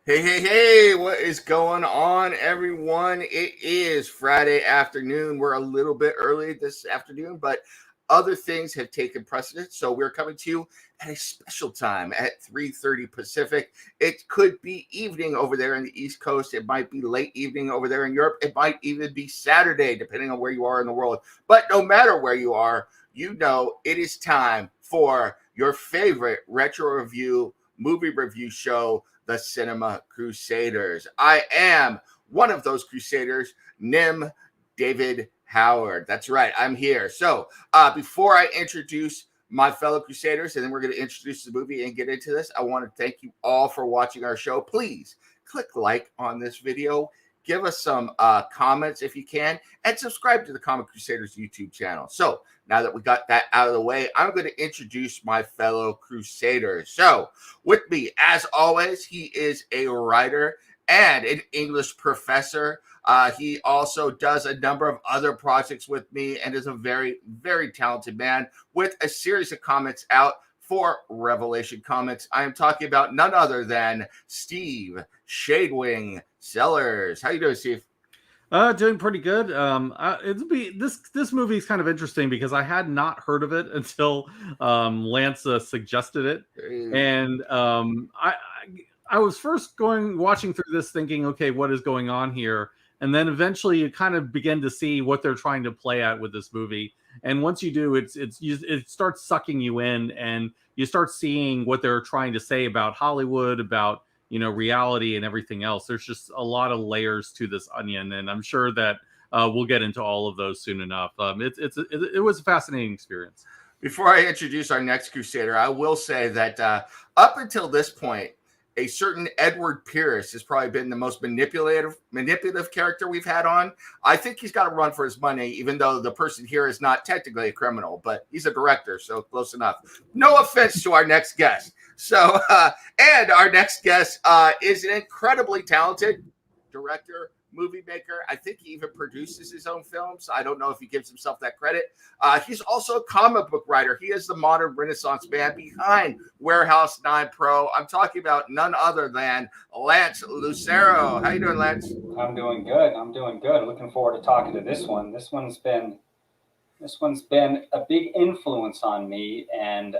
Hey, hey, hey, what is going on, everyone? It is Friday afternoon. We're a little bit early this afternoon, but other things have taken precedence. So we're coming to you at a special time at 3:30 Pacific. It could be evening over there in the East Coast. It might be late evening over there in Europe. It might even be Saturday, depending on where you are in the world. But no matter where you are, you know it is time for your favorite retro review movie review show, the Cinema Crusaders. I am one of those Crusaders, Nim David Howard. That's right, I'm here. So before I introduce my fellow Crusaders, and then we're going to introduce the movie and get into this, I want to thank you all for watching our show. Please click like on this video. Give us some comments if you can, and subscribe to the Comic Crusaders YouTube channel. So now that we got that out of the way, I'm going to introduce my fellow Crusaders. So with me, as always, he is a writer and an English professor. He also does a number of other projects with me and is a very, very talented man with a series of comics out for Revelation Comics. I am talking about none other than Steve Shadewing Sellers. How you doing, Steve? Doing pretty good. This movie is kind of interesting because I had not heard of it until Lance suggested it, and I was first watching through this thinking, okay, what is going on here? And then eventually you kind of begin to see what they're trying to play at with this movie. And once you do, it starts sucking you in, and you start seeing what they're trying to say about Hollywood, about reality and everything else. There's just a lot of layers to this onion, and I'm sure that we'll get into all of those soon enough. It was a fascinating experience. Before I introduce our next Crusader, I will say that up until this point, a certain Edward Pierce has probably been the most manipulative character we've had on. I think he's got to run for his money, even though the person here is not technically a criminal, but he's a director, so close enough. No offense to our next guest. So, and our next guest is an incredibly talented director, movie maker. I think he even produces his own films. I don't know if he gives himself that credit. He's also a comic book writer. He is the modern Renaissance man behind Warehouse 9 Pro. I'm talking about none other than Lance Lucero. How you doing, Lance? I'm doing good. Looking forward to talking to this one. This one's been a big influence on me, and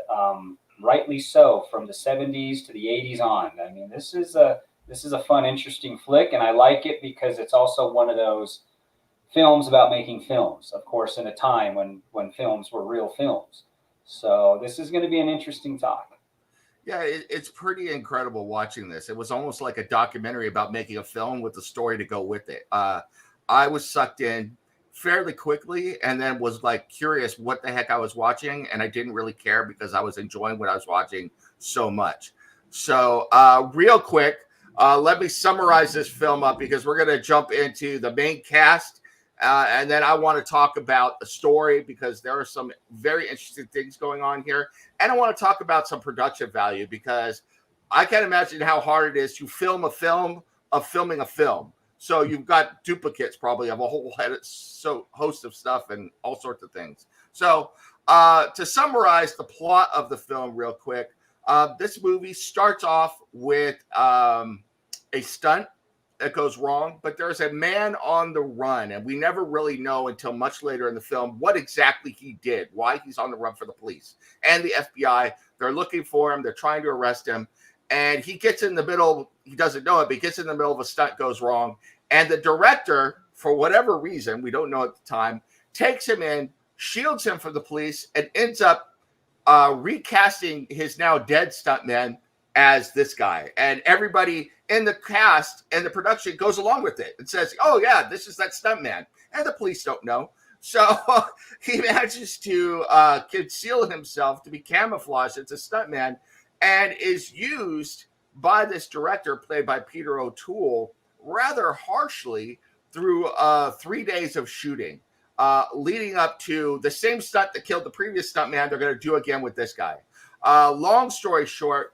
rightly so, from the 70s to the 80s on. I mean, this is a fun, interesting flick, and I like it because it's also one of those films about making films, of course, in a time when films were real films. So this is going to be an interesting talk. Yeah, it's pretty incredible watching this. It was almost like a documentary about making a film with a story to go with it. I was sucked in fairly quickly, and then was like curious what the heck I was watching, and I didn't really care because I was enjoying what I was watching so much. So real quick, let me summarize this film up because we're going to jump into the main cast, and then I want to talk about the story because there are some very interesting things going on here, and I want to talk about some production value because I can't imagine how hard it is to film a film of filming a film. So you've got duplicates probably of a whole host of stuff and all sorts of things. So to summarize the plot of the film real quick, this movie starts off with a stunt that goes wrong, but there's a man on the run, and we never really know until much later in the film what exactly he did, why he's on the run for the police and the FBI. They're looking for him. They're trying to arrest him. And he gets in the middle. He doesn't know it, but he gets in the middle of a stunt, goes wrong. And the director, for whatever reason, we don't know at the time, takes him in, shields him from the police, and ends up recasting his now dead stuntman as this guy. And everybody in the cast and the production goes along with it and says, oh, yeah, this is that stuntman. And the police don't know. So he manages to conceal himself to be camouflaged as a stuntman and is used by this director, played by Peter O'Toole, rather harshly through 3 days of shooting, leading up to the same stunt that killed the previous stuntman they're going to do again with this guy. Long story short,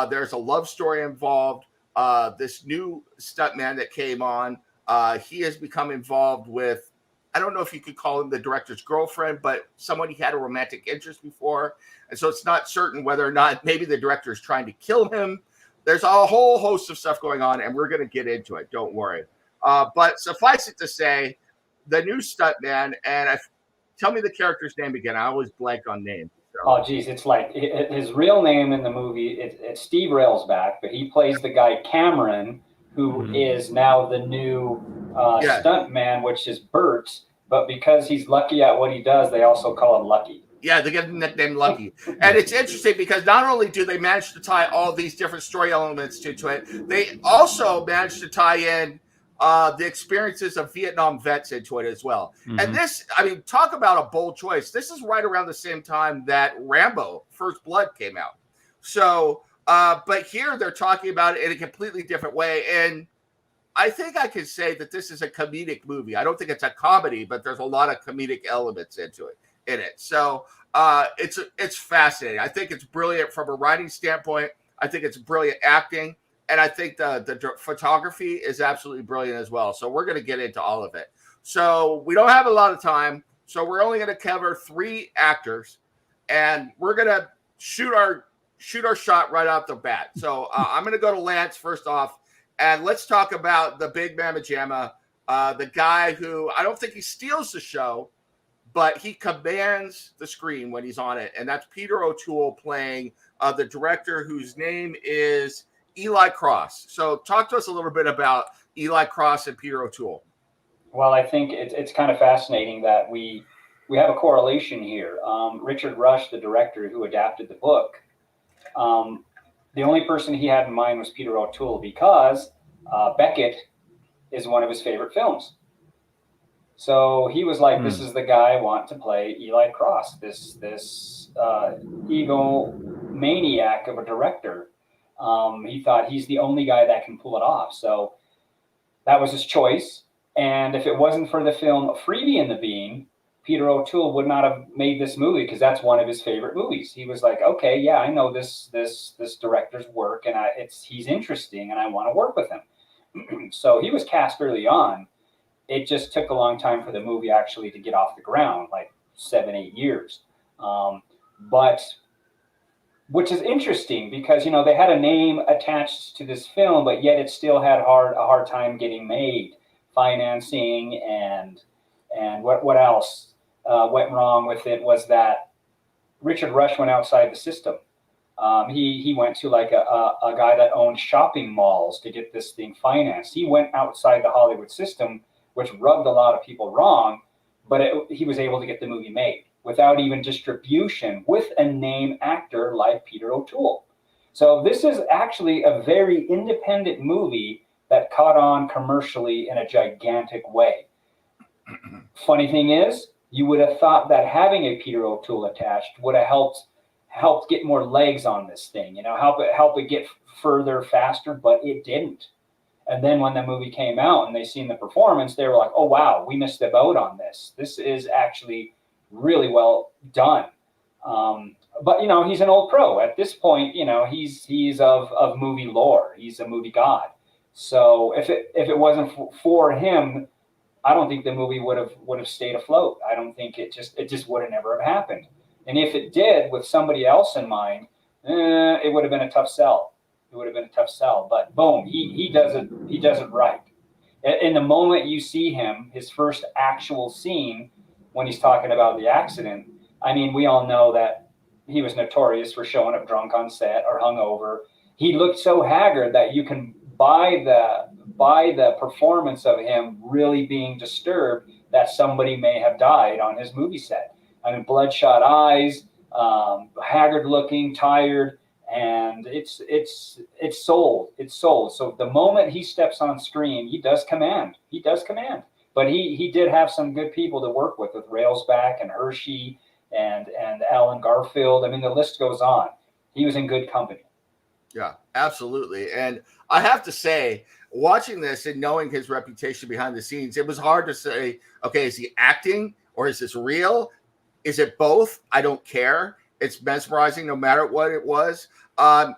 there's a love story involved. This new stuntman that came on, he has become involved with, I don't know if you could call him the director's girlfriend, but someone he had a romantic interest before. And so it's not certain whether or not maybe the director is trying to kill him. there's a whole host of stuff going on, and we're going to get into it. Don't worry. But suffice it to say, the new Stunt Man, and tell me the character's name again. I always blank on names. So. Oh, geez, it's like his real name in the movie. It's Steve Railsback, but he plays the guy Cameron, who is now the new Stunt Man, which is Bert. But because he's lucky at what he does, they also call him Lucky. Yeah, they get the nickname Lucky. And it's interesting because not only do they manage to tie all these different story elements to it, they also manage to tie in the experiences of Vietnam vets into it as well. And this, I mean, talk about a bold choice. This is right around the same time that Rambo First Blood came out. So, but here they're talking about it in a completely different way. And I think I can say that this is a comedic movie. I don't think it's a comedy, but there's a lot of comedic elements in it. So it's fascinating. I think it's brilliant from a writing standpoint. I think it's brilliant acting. And I think the photography is absolutely brilliant as well. So we're going to get into all of it. So we don't have a lot of time. So we're only going to cover 3 actors. And we're going to shoot our shot right off the bat. So I'm going to go to Lance first off. And let's talk about the big mamma jamma, the guy who I don't think he steals the show, but he commands the screen when he's on it. And that's Peter O'Toole playing the director whose name is Eli Cross. So talk to us a little bit about Eli Cross and Peter O'Toole. Well, I think it's kind of fascinating that we have a correlation here. Richard Rush, the director who adapted the book, the only person he had in mind was Peter O'Toole because Beckett is one of his favorite films. So he was like, this is the guy I want to play Eli Cross, this egomaniac of a director. He thought he's the only guy that can pull it off. So that was his choice. And if it wasn't for the film Freebie and the Bean, Peter O'Toole would not have made this movie because that's one of his favorite movies. He was like, okay, yeah, I know this director's work and he's interesting and I want to work with him. So he was cast early on. It just took a long time for the movie actually to get off the ground, like 7-8 years. But which is interesting because, you know, they had a name attached to this film, but yet it still had a hard time getting made. Financing and what else went wrong with it was that Richard Rush went outside the system. He went to like a guy that owned shopping malls to get this thing financed. He went outside the Hollywood system, which rubbed a lot of people wrong, but he was able to get the movie made without even distribution with a name actor like Peter O'Toole. So this is actually a very independent movie that caught on commercially in a gigantic way. Funny thing is, you would have thought that having a Peter O'Toole attached would have helped get more legs on this thing, you know, help it get further faster, but it didn't. And then when the movie came out and they seen the performance, they were like, oh, wow, we missed the boat on this. This is actually really well done. But, you know, he's an old pro. At this point, you know, he's of movie lore. He's a movie god. So if it wasn't for him, I don't think the movie would have stayed afloat. I don't think it just would have never have happened. And if it did with somebody else in mind, it would have been a tough sell. It would have been a tough sell. But boom, he does it right. In the moment you see him, his first actual scene when he's talking about the accident, I mean, we all know that he was notorious for showing up drunk on set or hungover. He looked so haggard that you can buy the performance of him really being disturbed that somebody may have died on his movie set. I mean, bloodshot eyes, haggard looking, tired, and it's sold. It's sold. So the moment he steps on screen, he does command. But he did have some good people to work with Railsback and Hershey and Alan Garfield. I mean, the list goes on. He was in good company. Yeah, absolutely. And I have to say, watching this and knowing his reputation behind the scenes, it was hard to say, okay, is he acting or is this real? Is it both? I don't care. It's mesmerizing no matter what it was.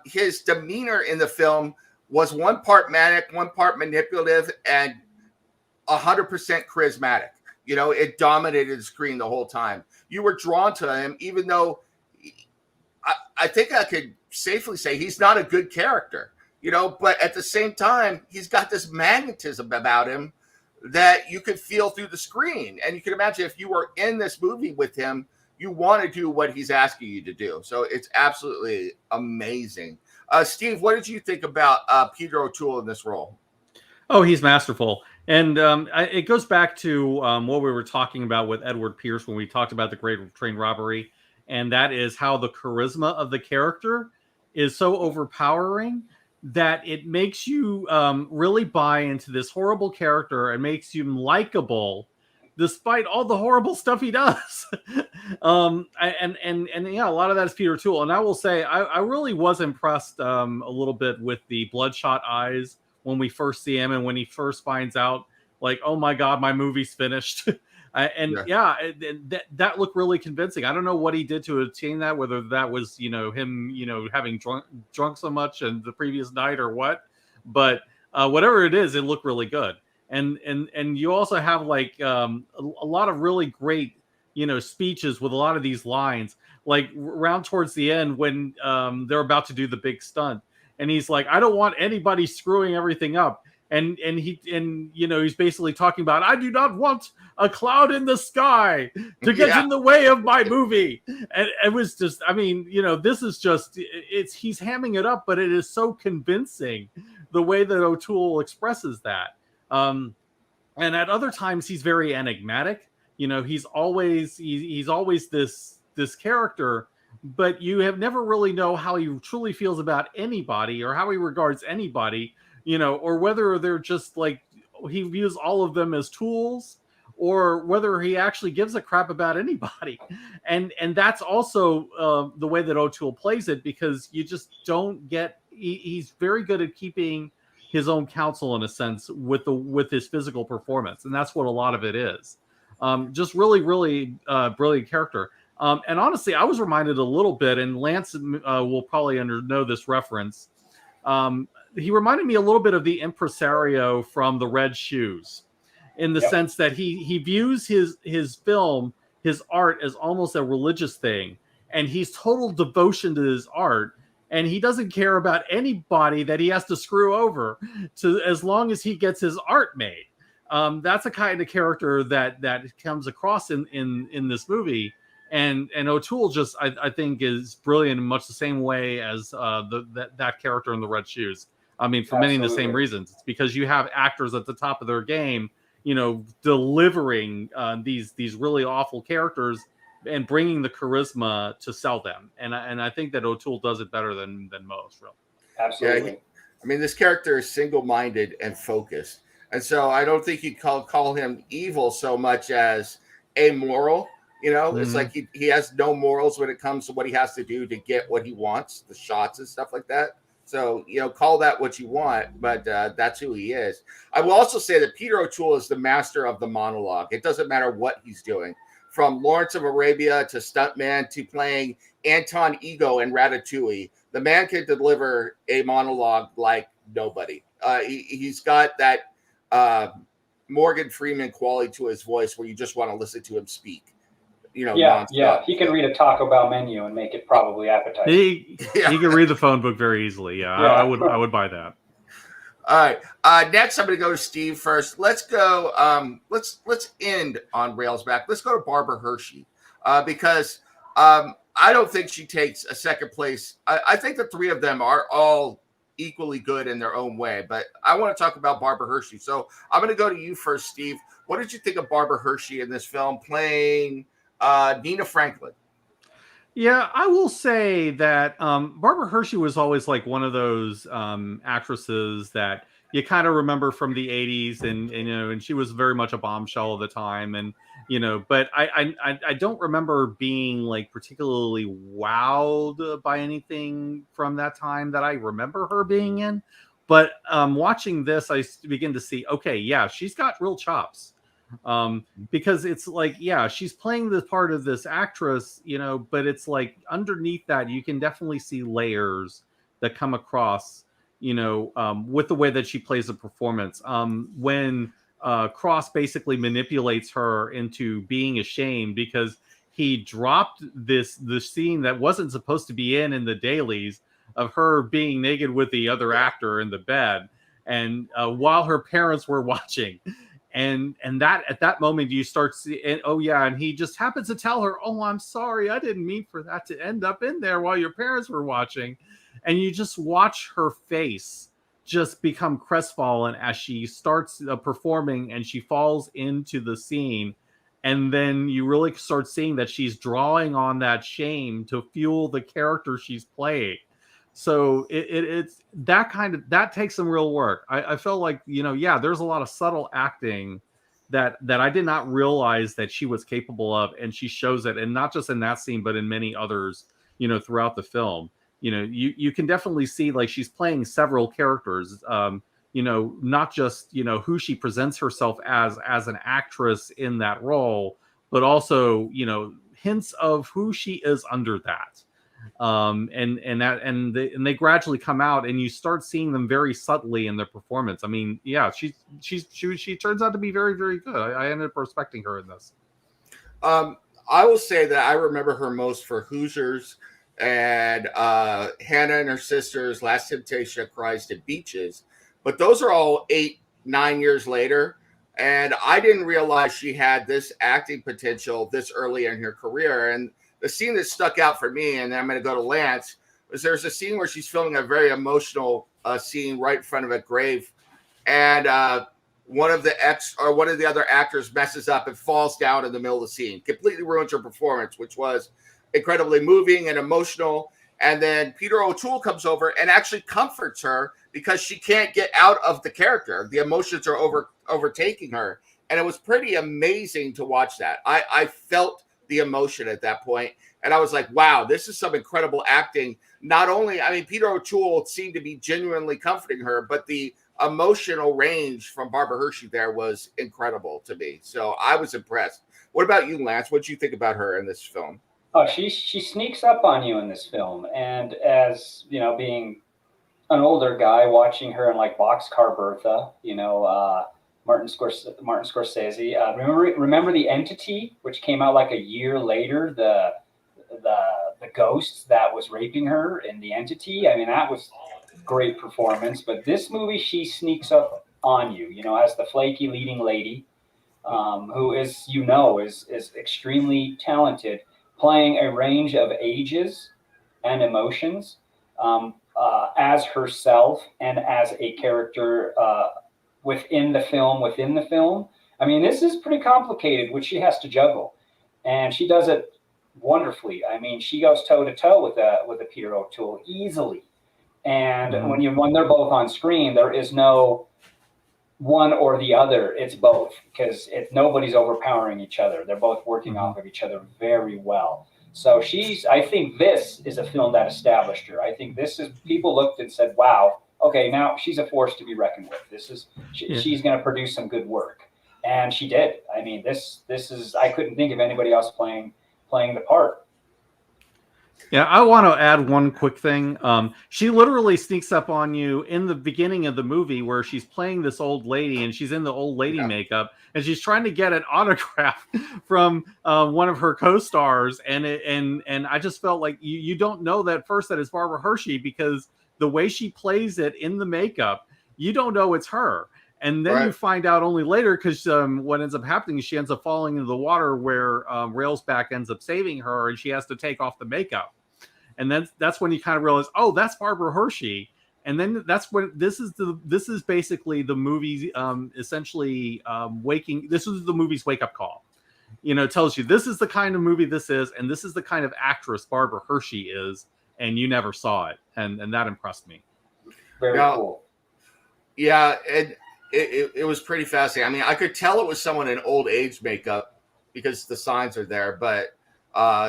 His demeanor in the film was one part manic, one part manipulative, and 100% charismatic. You know, it dominated the screen the whole time. You were drawn to him, even though I think I could safely say he's not a good character. but at the same time, he's got this magnetism about him that you could feel through the screen. And you can imagine if you were in this movie with him, you want to do what he's asking you to do. So it's absolutely amazing. Steve, what did you think about Peter O'Toole in this role? Oh, he's masterful. And it goes back to what we were talking about with Edward Pierce when we talked about the Great Train Robbery. And that is how the charisma of the character is so overpowering that it makes you really buy into this horrible character and makes him likable despite all the horrible stuff he does. And yeah, a lot of that is Peter O'Toole. And I will say, I really was impressed a little bit with the bloodshot eyes when we first see him and when he first finds out, like, oh my God, my movie's finished. That looked really convincing. I don't know what he did to attain that, whether that was, him, having drunk so much and the previous night or what, but whatever it is, it looked really good. And you also have like a lot of really great, speeches with a lot of these lines, like around towards the end when they're about to do the big stunt. And he's like, I don't want anybody screwing everything up. And he's basically talking about, I do not want a cloud in the sky to get in the way of my movie. And it was just, this is just, he's hamming it up, but it is so convincing the way that O'Toole expresses that. And at other times he's very enigmatic. He's always this character, but you have never really know how he truly feels about anybody or how he regards anybody, or whether they're just like, he views all of them as tools, or whether he actually gives a crap about anybody. And that's also the way that O'Toole plays it, because you just don't get, he's very good at keeping his own counsel in a sense with his physical performance. And that's what a lot of it is. Just really, really brilliant character. And honestly, I was reminded a little bit, and Lance will probably know this reference. He reminded me a little bit of the impresario from The Red Shoes, in the sense that he views his film, his art, as almost a religious thing, and he's total devotion to his art, and he doesn't care about anybody that he has to screw over, as long as he gets his art made. That's a kind of character that comes across in this movie. And O'Toole just, I think, is brilliant in much the same way as that character in The Red Shoes. For many of the same reasons. It's because you have actors at the top of their game, delivering these really awful characters and bringing the charisma to sell them. And I think that O'Toole does it better than most, really. Absolutely. Yeah, this character is single-minded and focused. And so I don't think you call him evil so much as amoral. It's like he has no morals when it comes to what he has to do to get what he wants, the shots and stuff like that. So, call that what you want, but that's who he is. I will also say that Peter O'Toole is the master of the monologue. It doesn't matter what he's doing. From Lawrence of Arabia to Stunt Man to playing Anton Ego in Ratatouille, the man can deliver a monologue like nobody. He's got that Morgan Freeman quality to his voice where you just want to listen to him speak. Nonstop. He can read a Taco Bell menu and make it probably appetizing. He can read the phone book very easily. I would buy that. All right. Next, I'm going to go to Steve first. Let's go. Let's end on Railsback. Let's go to Barbara Hershey because I don't think she takes a second place. I think the three of them are all equally good in their own way, but I want to talk about Barbara Hershey. So I'm going to go to you first, Steve. What did you think of Barbara Hershey in this film playing Nina Franklin? Yeah, I will say that Barbara Hershey was always like one of those actresses that you kind of remember from the 80s, and she was very much a bombshell at the time, and but I don't remember being like particularly wowed by anything from that time that I remember her being in. But watching this, I begin to see, okay, yeah, she's got real chops. Because it's like, yeah, she's playing the part of this actress, but it's like underneath that, you can definitely see layers that come across, with the way that she plays the performance. When Cross basically manipulates her into being ashamed because he dropped the scene that wasn't supposed to be in the dailies of her being naked with the other actor in the bed, and while her parents were watching. And that at that moment you start seeing, oh yeah, and he just happens to tell her, oh, I'm sorry, I didn't mean for that to end up in there while your parents were watching. And you just watch her face just become crestfallen as she starts performing, and she falls into the scene. And then you really start seeing that she's drawing on that shame to fuel the character she's playing. So it's that kind of, that takes some real work. I felt like, yeah, there's a lot of subtle acting that I did not realize that she was capable of, and she shows it, and not just in that scene, but in many others, throughout the film. You can definitely see like she's playing several characters. Not just who she presents herself as an actress in that role, but also hints of who she is under that. And they gradually come out, and you start seeing them very subtly in their performance. I mean, yeah, she turns out to be very, very good. I ended up respecting her in this. I will say that I remember her most for Hoosiers and Hannah and Her Sisters, Last Temptation of Christ, and Beaches. But those are all 8-9 years later. And I didn't realize she had this acting potential this early in her career. And the scene that stuck out for me, and I'm going to go to Lance, was there's a scene where she's filming a very emotional scene right in front of a grave. And one of the other actors messes up and falls down in the middle of the scene, completely ruins her performance, which was incredibly moving and emotional. And then Peter O'Toole comes over and actually comforts her because she can't get out of the character. The emotions are overtaking her. And it was pretty amazing to watch that. I felt the emotion at that point. And I was like, wow, this is some incredible acting. Not only, I mean, Peter O'Toole seemed to be genuinely comforting her, but the emotional range from Barbara Hershey there was incredible to me. So I was impressed. What about you, Lance? What did you think about her in this film? Oh, she sneaks up on you in this film. And as, being an older guy watching her in like Boxcar Bertha, Martin Scorsese. Remember The Entity, which came out like a year later. The ghost that was raping her in The Entity. I mean, that was great performance. But this movie, she sneaks up on you. As the flaky leading lady, who is extremely talented, playing a range of ages and emotions as herself and as a character. Within the film. I mean, this is pretty complicated, which she has to juggle, and she does it wonderfully. I mean, she goes toe to toe with a Peter O'Toole easily, and when they're both on screen, there is no one or the other. It's both, because nobody's overpowering each other. They're both working off of each other very well. So I think this is a film that established her. I think people looked and said, wow, okay, now she's a force to be reckoned with. She's going to produce some good work, and she did. I mean, this is, I couldn't think of anybody else playing the part. Yeah, I want to add one quick thing. She literally sneaks up on you in the beginning of the movie where she's playing this old lady, and she's in the old lady makeup, and she's trying to get an autograph from one of her co-stars, and I just felt like you don't know that first that it's Barbara Hershey, because the way she plays it in the makeup, you don't know it's her. And then you find out only later, because what ends up happening is she ends up falling into the water where Railsback ends up saving her, and she has to take off the makeup. And then that's when you kind of realize, oh, that's Barbara Hershey. And then that's when this is basically the movie's essentially this is the movie's wake up call. It tells you this is the kind of movie this is, and this is the kind of actress Barbara Hershey is, and you never saw it, and that impressed me. Very cool. Yeah, and it was pretty fascinating. I mean, I could tell it was someone in old age makeup because the signs are there, but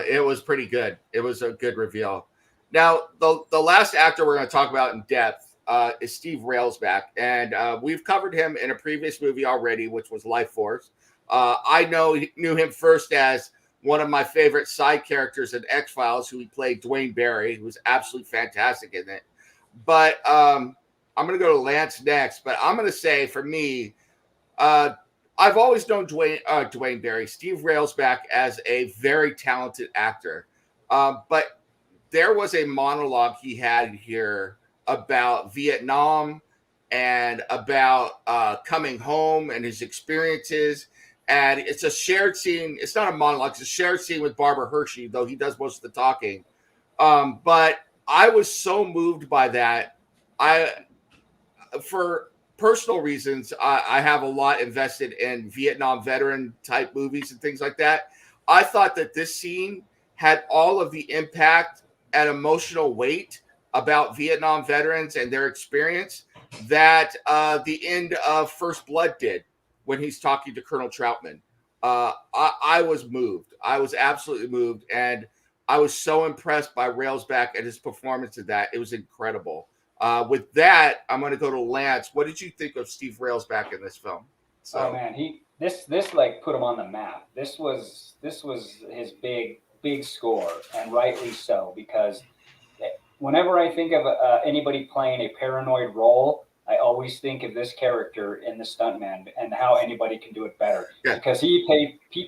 it was pretty good. It was a good reveal. Now, the last actor we're going to talk about in depth is Steve Railsback, and we've covered him in a previous movie already, which was Life Force. I knew him first as one of my favorite side characters in X-Files, who he played Dwayne Barry, who was absolutely fantastic in it. But I'm going to go to Lance next, but I'm going to say, for me, I've always known Dwayne Barry, Steve Railsback, as a very talented actor. But there was a monologue he had here about Vietnam and about coming home and his experiences. And it's a shared scene. It's not a monologue. It's a shared scene with Barbara Hershey, though he does most of the talking. But I was so moved by that. For personal reasons, I have a lot invested in Vietnam veteran type movies and things like that. I thought that this scene had all of the impact and emotional weight about Vietnam veterans and their experience that the end of First Blood did when he's talking to Colonel Troutman. I was moved. I was absolutely moved. And I was so impressed by Railsback and his performance of that. It was incredible. With that, I'm going to go to Lance. What did you think of Steve Railsback in this film? So, oh man, this like put him on the map. This was his big score, and rightly so, because whenever I think of anybody playing a paranoid role, I always think of this character in the Stunt Man and how anybody can do it better. Yeah. Because he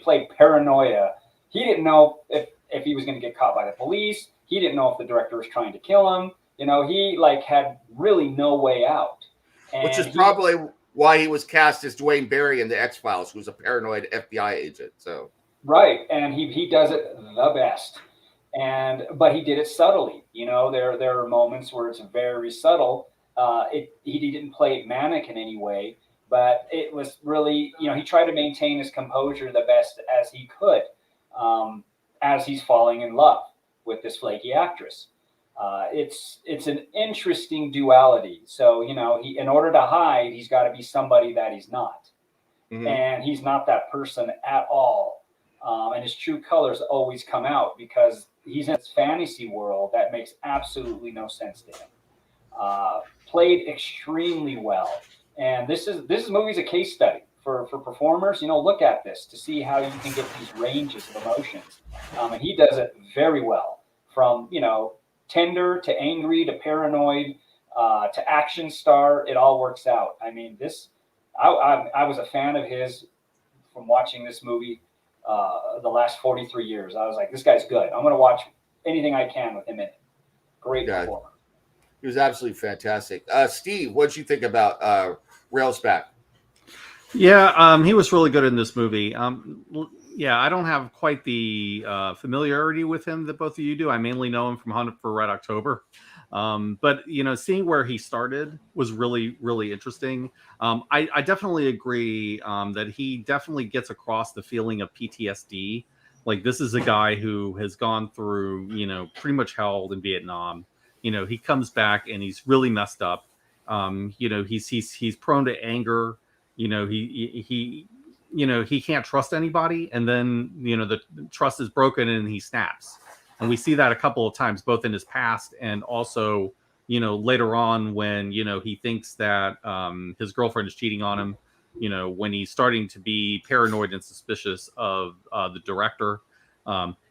played paranoia. He didn't know if he was going to get caught by the police. He didn't know if the director was trying to kill him. You know, he like had really no way out. And which is probably why he was cast as Dwayne Barry in the X-Files, who's a paranoid FBI agent. So right, and he does it the best. But he did it subtly. You know, there are moments where it's very subtle. He didn't play it manic in any way, but it was really, you know, he tried to maintain his composure the best as he could, as he's falling in love with this flaky actress. It's an interesting duality. So, you know, in order to hide, he's got to be somebody that he's not. Mm-hmm. And he's not that person at all. And his true colors always come out because he's in this fantasy world that makes absolutely no sense to him. Played extremely well. And this movie's a case study for performers. You know, look at this to see how you can get these ranges of emotions. And he does it very well, from, you know, tender to angry to paranoid to action star. It all works out. I mean, I was a fan of his from watching this movie the last 43 years. I was like, this guy's good. I'm going to watch anything I can with him in it. Great performer. He was absolutely fantastic. Steve, what did you think about Railsback? Yeah, he was really good in this movie. Yeah, I don't have quite the familiarity with him that both of you do. I mainly know him from Hunt for Red October. But, you know, seeing where he started was really, really interesting. I definitely agree that he definitely gets across the feeling of PTSD. Like, this is a guy who has gone through, you know, pretty much hell in Vietnam. You know, he comes back and he's really messed up. You know, he's prone to anger. You know, he can't trust anybody, and then, you know, the trust is broken and he snaps. And we see that a couple of times, both in his past and also, you know, later on when, you know, he thinks that his girlfriend is cheating on him, you know, when he's starting to be paranoid and suspicious of the director.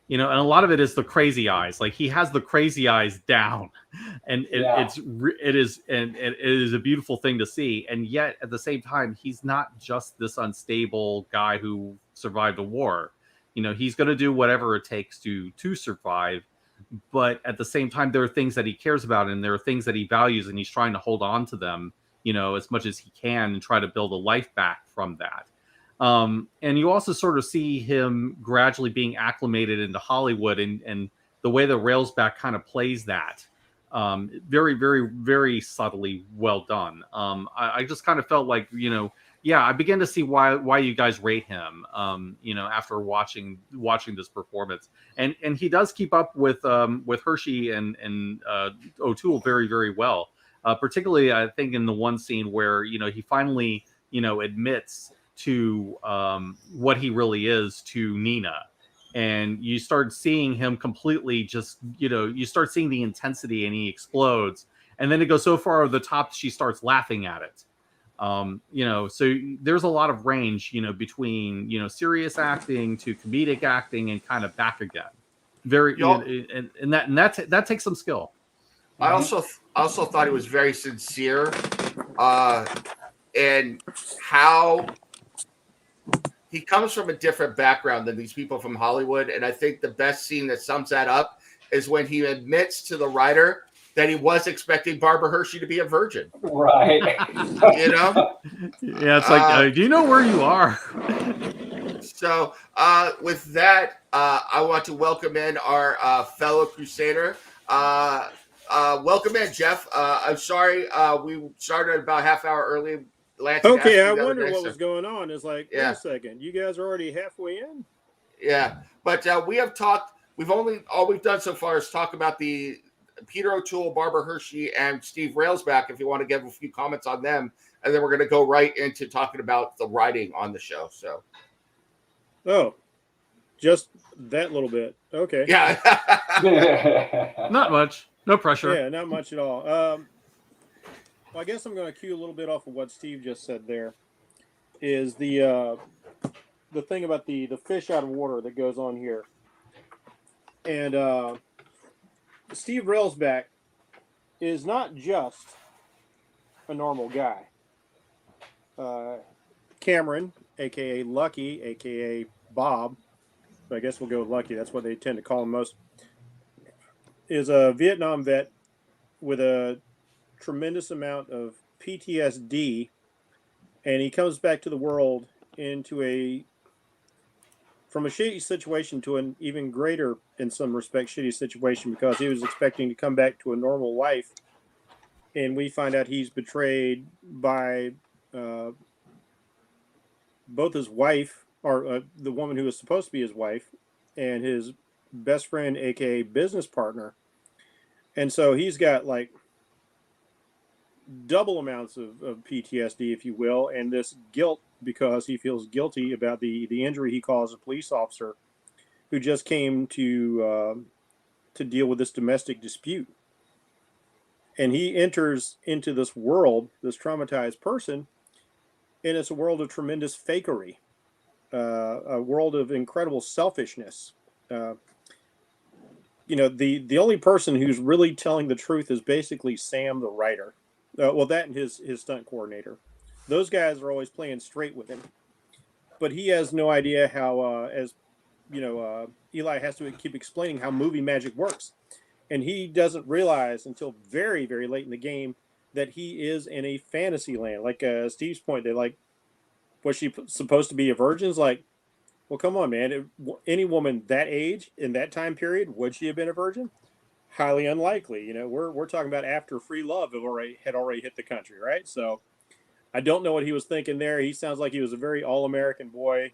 You know, and a lot of it is the crazy eyes. Like, he has the crazy eyes down, and it is a beautiful thing to see. And yet, at the same time, he's not just this unstable guy who survived a war. You know, he's going to do whatever it takes to survive. But at the same time, there are things that he cares about, and there are things that he values, and he's trying to hold on to them, you know, as much as he can, and try to build a life back from that. And you also sort of see him gradually being acclimated into Hollywood, and the way the Railsback kind of plays that, very, very, very subtly well done. I just kind of felt like, you know, yeah, I began to see why you guys rate him, you know, after watching this performance, and he does keep up with Hershey and O'Toole very, very well. Particularly, I think, in the one scene where, you know, he finally, you know, admits to what he really is to Nina, and you start seeing him completely just, you know, you start seeing the intensity, and he explodes, and then it goes so far over the top she starts laughing at it. You know, so there's a lot of range, you know, between, you know, serious acting to comedic acting and kind of back again. Very, and that takes some skill. I also thought he was very sincere, and how he comes from a different background than these people from Hollywood. And I think the best scene that sums that up is when he admits to the writer that he was expecting Barbara Hershey to be a virgin. Right. You know? Yeah, it's like, do you know where you are? So with that, I want to welcome in our fellow Crusader. Welcome in, Jeff. I'm sorry we started about half hour early. Lance Okay, I wonder what was going on. It's like, yeah. wait a second, you guys are already halfway in? Yeah, but we have talked. All we've done so far is talk about the Peter O'Toole, Barbara Hershey, and Steve Railsback. If you want to give a few comments on them, and then we're going to go right into talking about the writing on the show. So, oh, just that little bit. Okay. Yeah. Not much. No pressure. Yeah, not much at all. Well, I guess I'm going to cue a little bit off of what Steve just said there. Is the thing about the fish out of water that goes on here. And Steve Railsback is not just a normal guy. Cameron, a.k.a. Lucky, a.k.a. Bob, I guess we'll go with Lucky, that's what they tend to call him most, is a Vietnam vet with a tremendous amount of PTSD, and he comes back to the world from a shitty situation to an even greater, in some respects, shitty situation, because he was expecting to come back to a normal life, and we find out he's betrayed by both his wife, or the woman who was supposed to be his wife, and his best friend, aka business partner. And so he's got like double amounts of PTSD, if you will, and this guilt because he feels guilty about the injury he caused a police officer who just came to deal with this domestic dispute. And he enters into this world, this traumatized person, and it's a world of tremendous fakery, a world of incredible selfishness. The only person who's really telling the truth is basically Sam, the writer. That and his stunt coordinator. Those guys are always playing straight with him. But he has no idea how, Eli has to keep explaining how movie magic works. And he doesn't realize until very, very late in the game that he is in a fantasy land. Like Steve's point, they're like, was she supposed to be a virgin? It's like, well, come on, man. Any woman that age in that time period, would she have been a virgin? Highly unlikely. We're talking about after Free Love had already hit the country, right? So I don't know what he was thinking there. He sounds like he was a very all-American boy,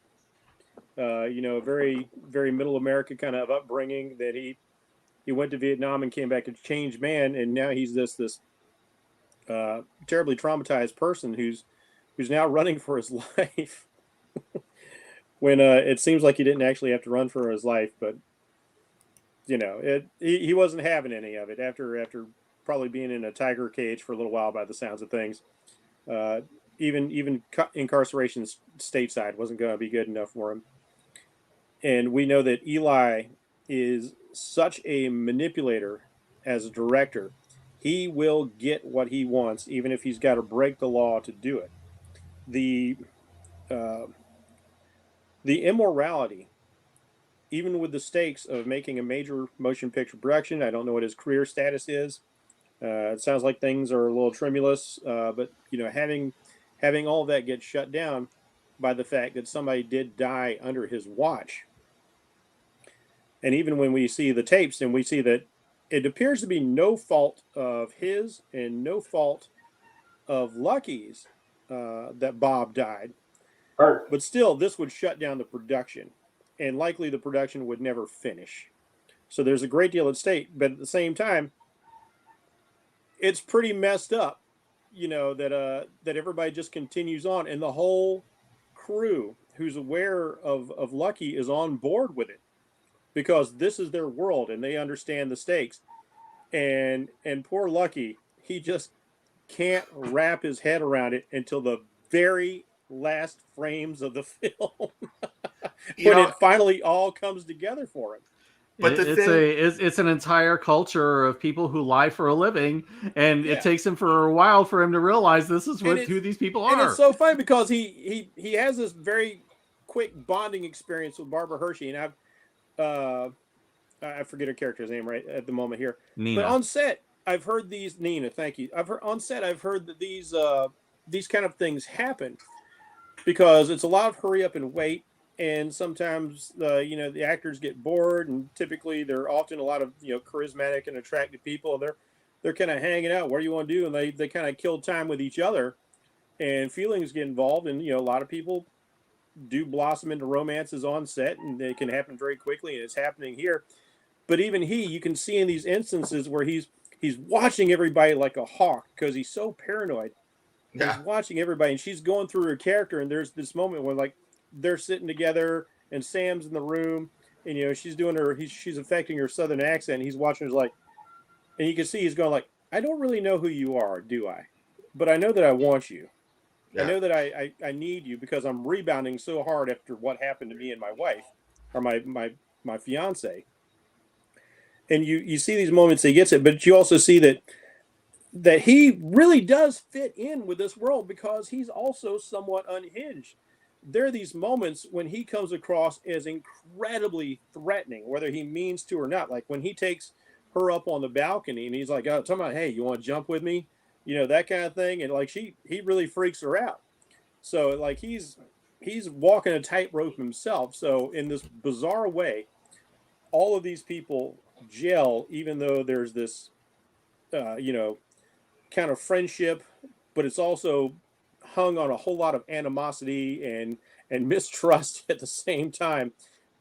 very, very middle America kind of upbringing, that he went to Vietnam and came back a changed man, and now he's this terribly traumatized person who's now running for his life. When it seems like he didn't actually have to run for his life, but he wasn't having any of it after probably being in a tiger cage for a little while by the sounds of things. Even incarceration stateside wasn't going to be good enough for him. And we know that Eli is such a manipulator as a director. He will get what he wants, even if he's got to break the law to do it. The immorality, even with the stakes of making a major motion picture production, I don't know what his career status is. It sounds like things are a little tremulous, but having all of that get shut down by the fact that somebody did die under his watch. And even when we see the tapes and we see that it appears to be no fault of his and no fault of Lucky's that Bob died. But still, this would shut down the production, and likely the production would never finish. So there's a great deal at stake, but at the same time, it's pretty messed up, that everybody just continues on, and the whole crew who's aware of Lucky is on board with it, because this is their world and they understand the stakes. And poor Lucky, he just can't wrap his head around it until the very last frames of the film when it finally all comes together for him. But it's an entire culture of people who lie for a living, and it takes him for a while for him to realize this is who these people are. And it's so funny because he has this very quick bonding experience with Barbara Hershey, and I forget her character's name right at the moment here. Nina. But on set, I've heard these Nina. Thank you. I've heard that these kind of things happen because it's a lot of hurry up and wait, and sometimes the actors get bored, and typically they're often a lot of charismatic and attractive people, and they're kind of hanging out. What do you want to do? And they kind of kill time with each other, and feelings get involved, and a lot of people do blossom into romances on set, and they can happen very quickly, and it's happening here. But even you can see in these instances where he's watching everybody like a hawk because he's so paranoid. Yeah. He's watching everybody, and she's going through her character, and there's this moment where like they're sitting together, and Sam's in the room, and she's doing she's affecting her southern accent. And he's watching her like, and you can see he's going like, I don't really know who you are, do I? But I know that I want you. Yeah. I know that I need you because I'm rebounding so hard after what happened to me and my wife, or my fiance. And you see these moments he gets it, but you also see that he really does fit in with this world because he's also somewhat unhinged. There are these moments when he comes across as incredibly threatening, whether he means to or not. Like when he takes her up on the balcony and he's like, oh, talking about, hey, you want to jump with me? That kind of thing. And like he really freaks her out. So like he's walking a tightrope himself. So in this bizarre way, all of these people gel, even though there's this, kind of friendship, but it's also hung on a whole lot of animosity and mistrust at the same time.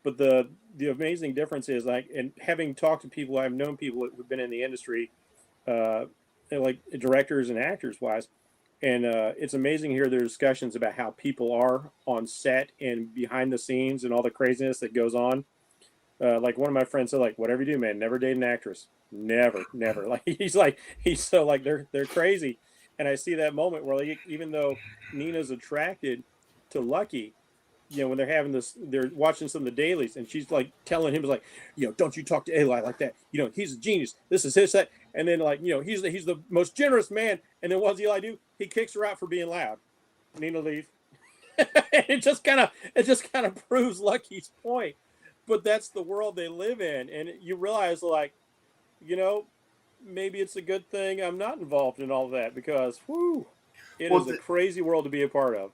But the amazing difference is like, and having talked to people, I've known people who've been in the industry, like directors and actors wise, and it's amazing to hear their discussions about how people are on set and behind the scenes and all the craziness that goes on. Like one of my friends said, like, whatever you do, man, never date an actress. Never. Like he's so like they're crazy. And I see that moment where like, even though Nina's attracted to Lucky, when they're having this, they're watching some of the dailies, and she's like telling him, like, don't you talk to Eli like that. He's a genius. This is his set. And then like, he's the most generous man. And then what does Eli do? He kicks her out for being loud. Nina leave. It just kind of proves Lucky's point. But that's the world they live in. And you realize like, maybe it's a good thing I'm not involved in all that because, it is a crazy world to be a part of.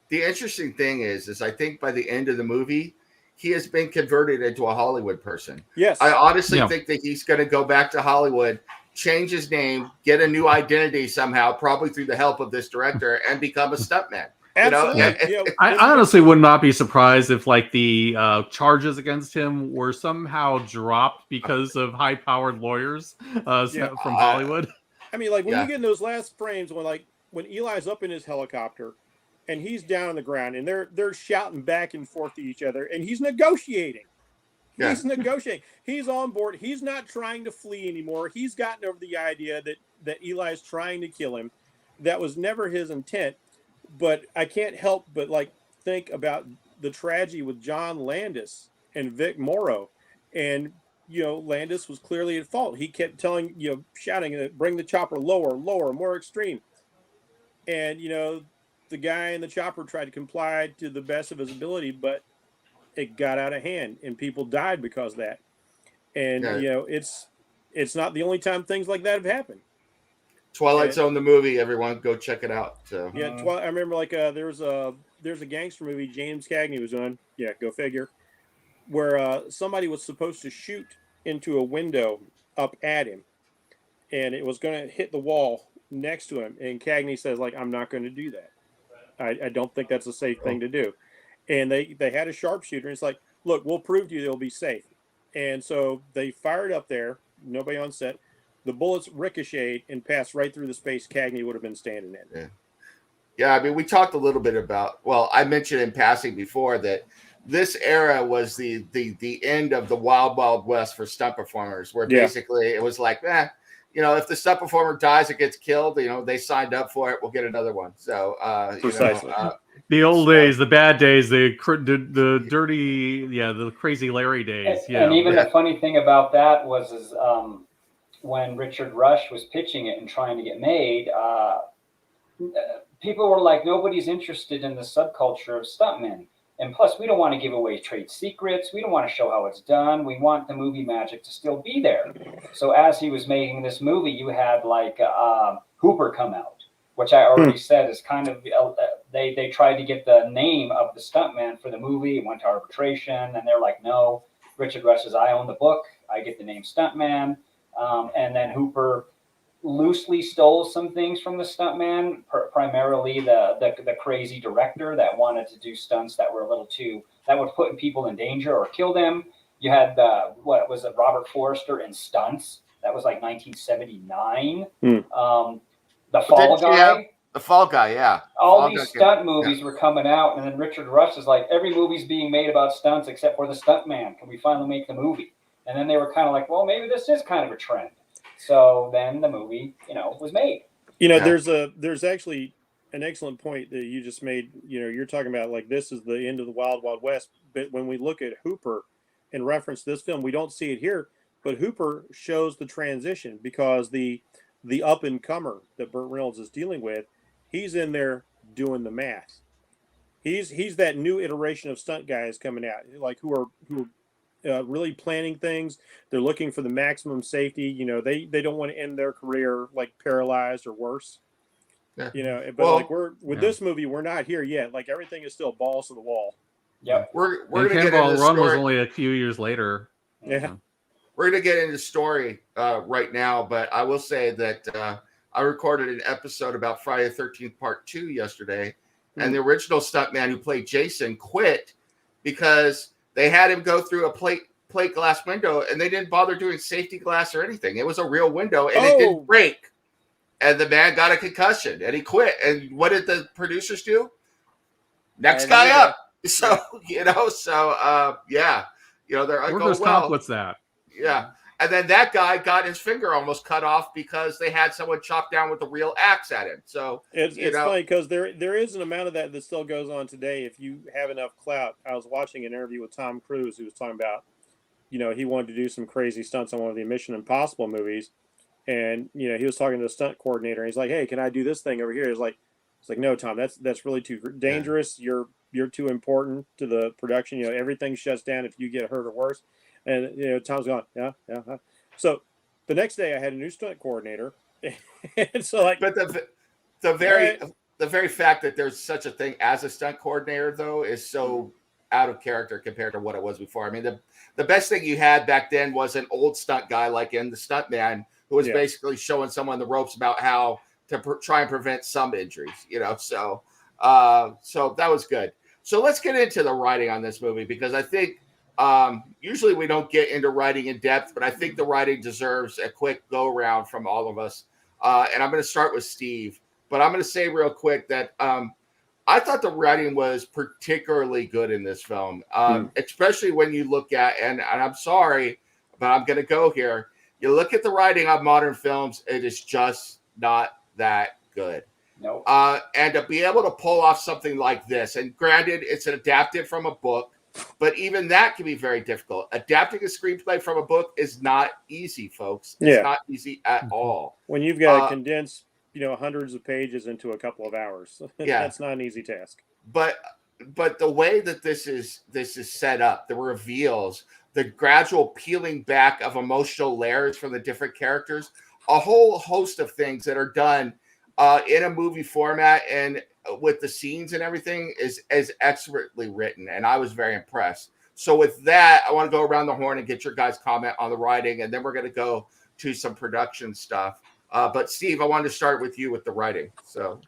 The interesting thing is I think by the end of the movie, he has been converted into a Hollywood person. Yes. I honestly think that he's going to go back to Hollywood, change his name, get a new identity somehow, probably through the help of this director, and become a stuntman. Absolutely. I honestly would not be surprised if like the charges against him were somehow dropped because of high-powered lawyers from Hollywood. I mean, like when you get in those last frames when Eli's up in his helicopter and he's down on the ground and they're shouting back and forth to each other and he's negotiating. He's negotiating. He's on board. He's not trying to flee anymore. He's gotten over the idea that Eli's trying to kill him. That was never his intent. But I can't help but like think about the tragedy with John Landis and Vic Morrow. And, Landis was clearly at fault. He kept shouting, bring the chopper lower, more extreme. And, the guy in the chopper tried to comply to the best of his ability, but it got out of hand and people died because of that. And, it's not the only time things like that have happened. Twilight Zone, the movie, everyone go check it out. So I remember like there's a gangster movie James Cagney was on. Yeah, go figure. Where somebody was supposed to shoot into a window up at him, and it was going to hit the wall next to him. And Cagney says like, I'm not going to do that. I don't think that's a safe thing to do. And they had a sharpshooter. And it's like, look, we'll prove to you they'll be safe. And so they fired up there. Nobody on set. The bullets ricocheted and passed right through the space Cagney would have been standing in. Yeah, I mean, we talked a little bit about, I mentioned in passing before that this era was the end of the wild, wild west for stunt performers, where basically it was like, if the stunt performer dies or gets killed, they signed up for it, we'll get another one. So, precisely. The old days, the bad days, the dirty, the crazy Larry days. And even the funny thing about that was when Richard Rush was pitching it and trying to get made, people were like, nobody's interested in the subculture of stuntmen. And plus, we don't want to give away trade secrets. We don't want to show how it's done. We want the movie magic to still be there. So as he was making this movie, you had like Hooper come out, which I already said is kind of they tried to get the name of the stuntman for the movie. It went to arbitration, and they're like, no. Richard Rush says, I own the book. I get the name Stuntman. And then Hooper loosely stole some things from the stuntman, primarily the crazy director that wanted to do stunts that were a little too, that would put people in danger or kill them. You had what was it, Robert Forster in Stunts. That was like 1979. The Fall Guy. The Fall Guy, yeah. All these stunt movies were coming out, and then Richard Rush is like, every movie's being made about stunts except for the Stuntman. Can we finally make the movie? And then they were kind of like, well, maybe this is kind of a trend. So then the movie, was made. There's actually an excellent point that you just made. You're talking about like this is the end of the Wild Wild West. But when we look at Hooper and reference this film, we don't see it here. But Hooper shows the transition because the up and comer that Burt Reynolds is dealing with, he's in there doing the math. He's that new iteration of stunt guys coming out, like who are really planning things. They're looking for the maximum safety. They don't want to end their career like paralyzed or worse. Yeah. But this movie, we're not here yet. Like everything is still balls to the wall. Yep. We're gonna get into Cannonball Run story. was only a few years later. Yeah. We're gonna get into the story right now, but I will say that I recorded an episode about Friday the 13th Part 2 yesterday, and the original stuntman who played Jason quit because they had him go through a plate glass window, and they didn't bother doing safety glass or anything. It was a real window, and it didn't break. And the man got a concussion, and he quit. And what did the producers do? Next guy up. So they're like, Workers' comp, what's that? Yeah. And then that guy got his finger almost cut off because they had someone chop down with a real axe at him. So it's funny because there is an amount of that still goes on today. If you have enough clout, I was watching an interview with Tom Cruise who was talking about, he wanted to do some crazy stunts on one of the Mission Impossible movies, and he was talking to the stunt coordinator. And he's like, "Hey, can I do this thing over here?" It's like, "No, Tom, that's really too dangerous. Yeah. You're too important to the production. Everything shuts down if you get hurt or worse." And Tom's gone, yeah. So the next day I had a new stunt coordinator, and so but the very fact that there's such a thing as a stunt coordinator though is so out of character compared to what it was before. I mean, the best thing you had back then was an old stunt guy like in the Stuntman who was basically showing someone the ropes about how to try and prevent some injuries. So that was good. So let's get into the writing on this movie because I think. Usually we don't get into writing in depth, but I think the writing deserves a quick go around from all of us. And I'm going to start with Steve, but I'm going to say real quick that I thought the writing was particularly good in this film, especially when you look at, and I'm sorry, but I'm going to go here. You look at the writing on modern films, it is just not that good. No. And to be able to pull off something like this, and granted, it's adapted from a book, but even that can be very difficult. Adapting a screenplay from a book is not easy, folks. It's not easy at all. When you've got to condense, hundreds of pages into a couple of hours, that's not an easy task. But the way that this is set up, the reveals, the gradual peeling back of emotional layers from the different characters, a whole host of things that are done in a movie format and with the scenes and everything is expertly written, and I was very impressed. So with that, I want to go around the horn and get your guys' comment on the writing, and then we're going to go to some production stuff. But Steve, I wanted to start with you with the writing. So,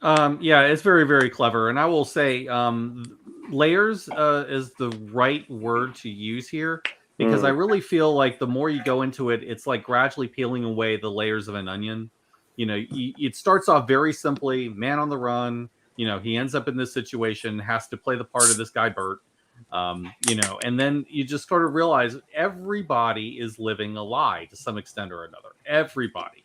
it's very, very clever, and I will say, layers is the right word to use here because I really feel like the more you go into it, it's like gradually peeling away the layers of an onion. It starts off very simply, man on the run. He ends up in this situation, has to play the part of this guy, Bert. And then you just sort of realize everybody is living a lie to some extent or another. Everybody.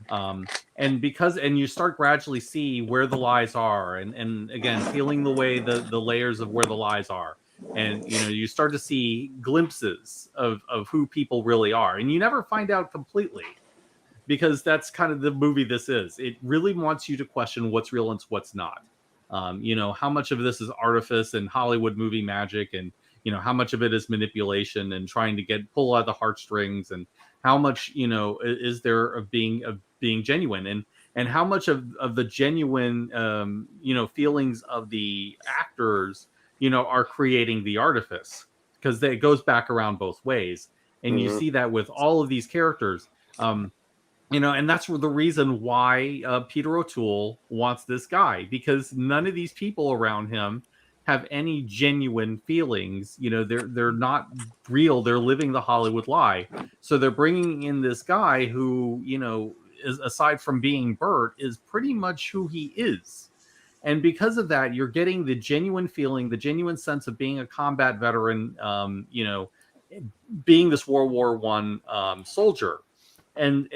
And you start gradually see where the lies are and again, peeling away the layers of where the lies are. And, you start to see glimpses of who people really are. And you never find out completely. Because that's kind of the movie this is. It really wants you to question what's real and what's not. How much of this is artifice and Hollywood movie magic, and how much of it is manipulation and trying to pull out the heartstrings, and how much is there of being genuine, and how much of the genuine feelings of the actors are creating the artifice, because it goes back around both ways. And you see that with all of these characters. And that's the reason why Peter O'Toole wants this guy, because none of these people around him have any genuine feelings. They're not real. They're living the Hollywood lie. So they're bringing in this guy who, is, aside from being Bert, is pretty much who he is. And because of that, you're getting the genuine feeling, the genuine sense of being a combat veteran, being this World War I soldier. And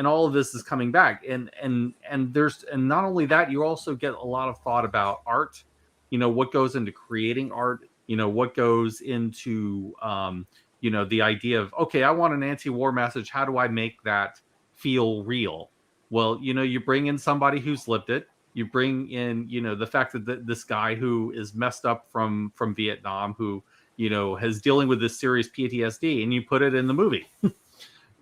all of this is coming back, and not only that, you also get a lot of thought about art, what goes into creating art, what goes into the idea of, okay, I want an anti-war message, how do I make that feel real? Well, you bring in somebody who's lived it. You bring in the fact that this guy who is messed up from Vietnam, who has dealing with this serious PTSD, and you put it in the movie.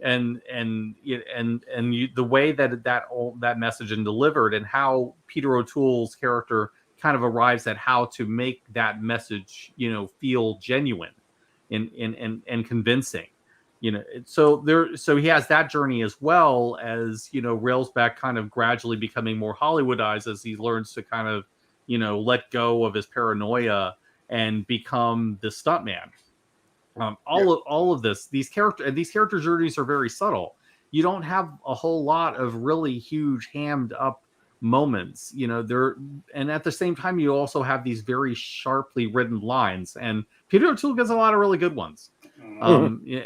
And the way that message is delivered, and how Peter O'Toole's character kind of arrives at how to make that message feel genuine and convincing, so he has that journey, as well as Railsback kind of gradually becoming more Hollywoodized as he learns to kind of let go of his paranoia and become the Stunt Man. All of these character journeys are very subtle. You don't have a whole lot of really huge hammed up moments, and at the same time you also have these very sharply written lines, and Peter O'Toole gets a lot of really good ones.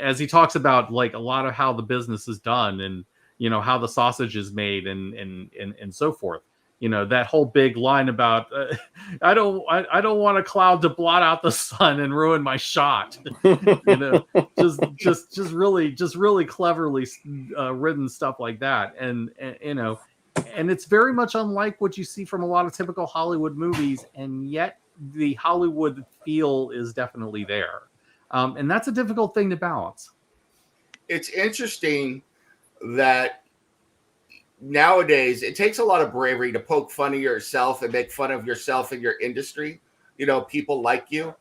As he talks about like a lot of how the business is done, and how the sausage is made, and so forth. That whole big line about I don't want a cloud to blot out the sun and ruin my shot. just really cleverly written stuff like that, and it's very much unlike what you see from a lot of typical Hollywood movies, and yet the Hollywood feel is definitely there, and that's a difficult thing to balance. It's interesting that nowadays it takes a lot of bravery to poke fun of yourself and make fun of yourself in your industry. People like you.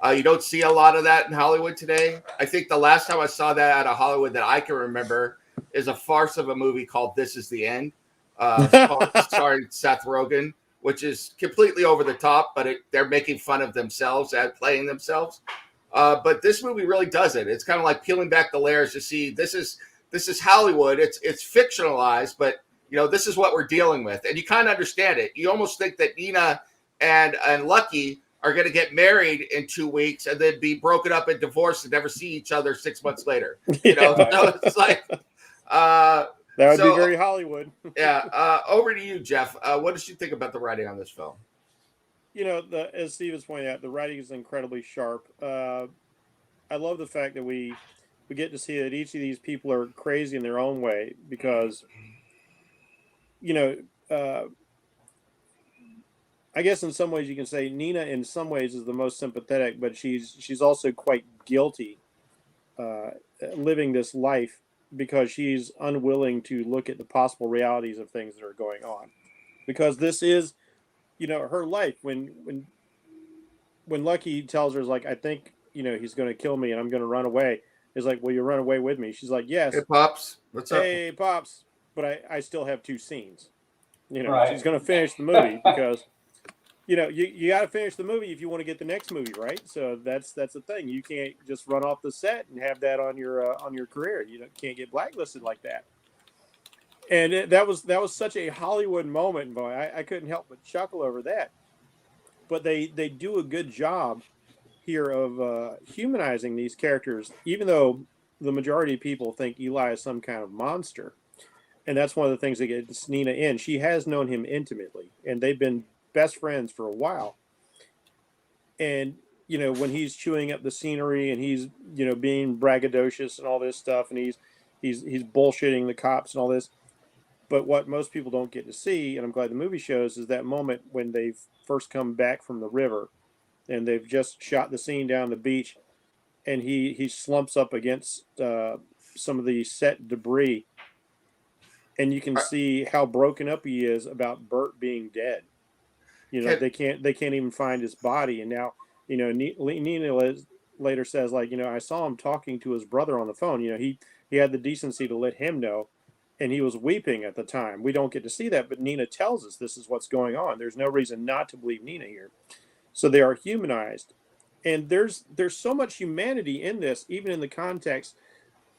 You don't see a lot of that in Hollywood today. I think the last time I saw that out of Hollywood that I can remember is a farce of a movie called This Is the End, starring Seth Rogen, which is completely over the top, but they're making fun of themselves at playing themselves. But this movie really doesn't. It's kind of like peeling back the layers to see this is Hollywood. It's fictionalized, but this is what we're dealing with, and you kind of understand it. You almost think that Nina and Lucky are going to get married in 2 weeks and then be broken up and divorced and never see each other 6 months later. So it's like that would be very Hollywood. Yeah. Over to you, Jeff. What did you think about the writing on this film? As Steve has pointed out, the writing is incredibly sharp. I love the fact that we get to see that each of these people are crazy in their own way, because I guess in some ways you can say Nina in some ways is the most sympathetic, but she's also quite guilty living this life, because she's unwilling to look at the possible realities of things that are going on, because this is her life. When Lucky tells her, like, I think he's going to kill me and I'm going to run away, it's like, will you run away with me? She's like, yes. Hey, Pops. What's up? Hey, Pops. But I still have 2 scenes. Right. She's going to finish the movie, because, you got to finish the movie if you want to get the next movie, right? So that's the thing. You can't just run off the set and have that on your career. You can't get blacklisted like that. And that was such a Hollywood moment, boy. I couldn't help but chuckle over that. But they do a good job here of humanizing these characters, even though the majority of people think Eli is some kind of monster. And that's one of the things that gets Nina in. She has known him intimately, and they've been best friends for a while. And, when he's chewing up the scenery and he's, being braggadocious and all this stuff, and he's bullshitting the cops and all this, But what most people don't get to see, and I'm glad the movie shows, is that moment when they've first come back from the river and they've just shot the scene down the beach, and he slumps up against some of the set debris, and you can Uh, see how broken up he is about Bert being dead. You know, Can, they can't even find his body, and now Nina later says, like, I saw him talking to his brother on the phone. He had the decency to let him know, and he was weeping at the time. We don't get to see that, but Nina tells us this is what's going on. There's no reason not to believe Nina here. So they are humanized, and there's so much humanity in this, even in the context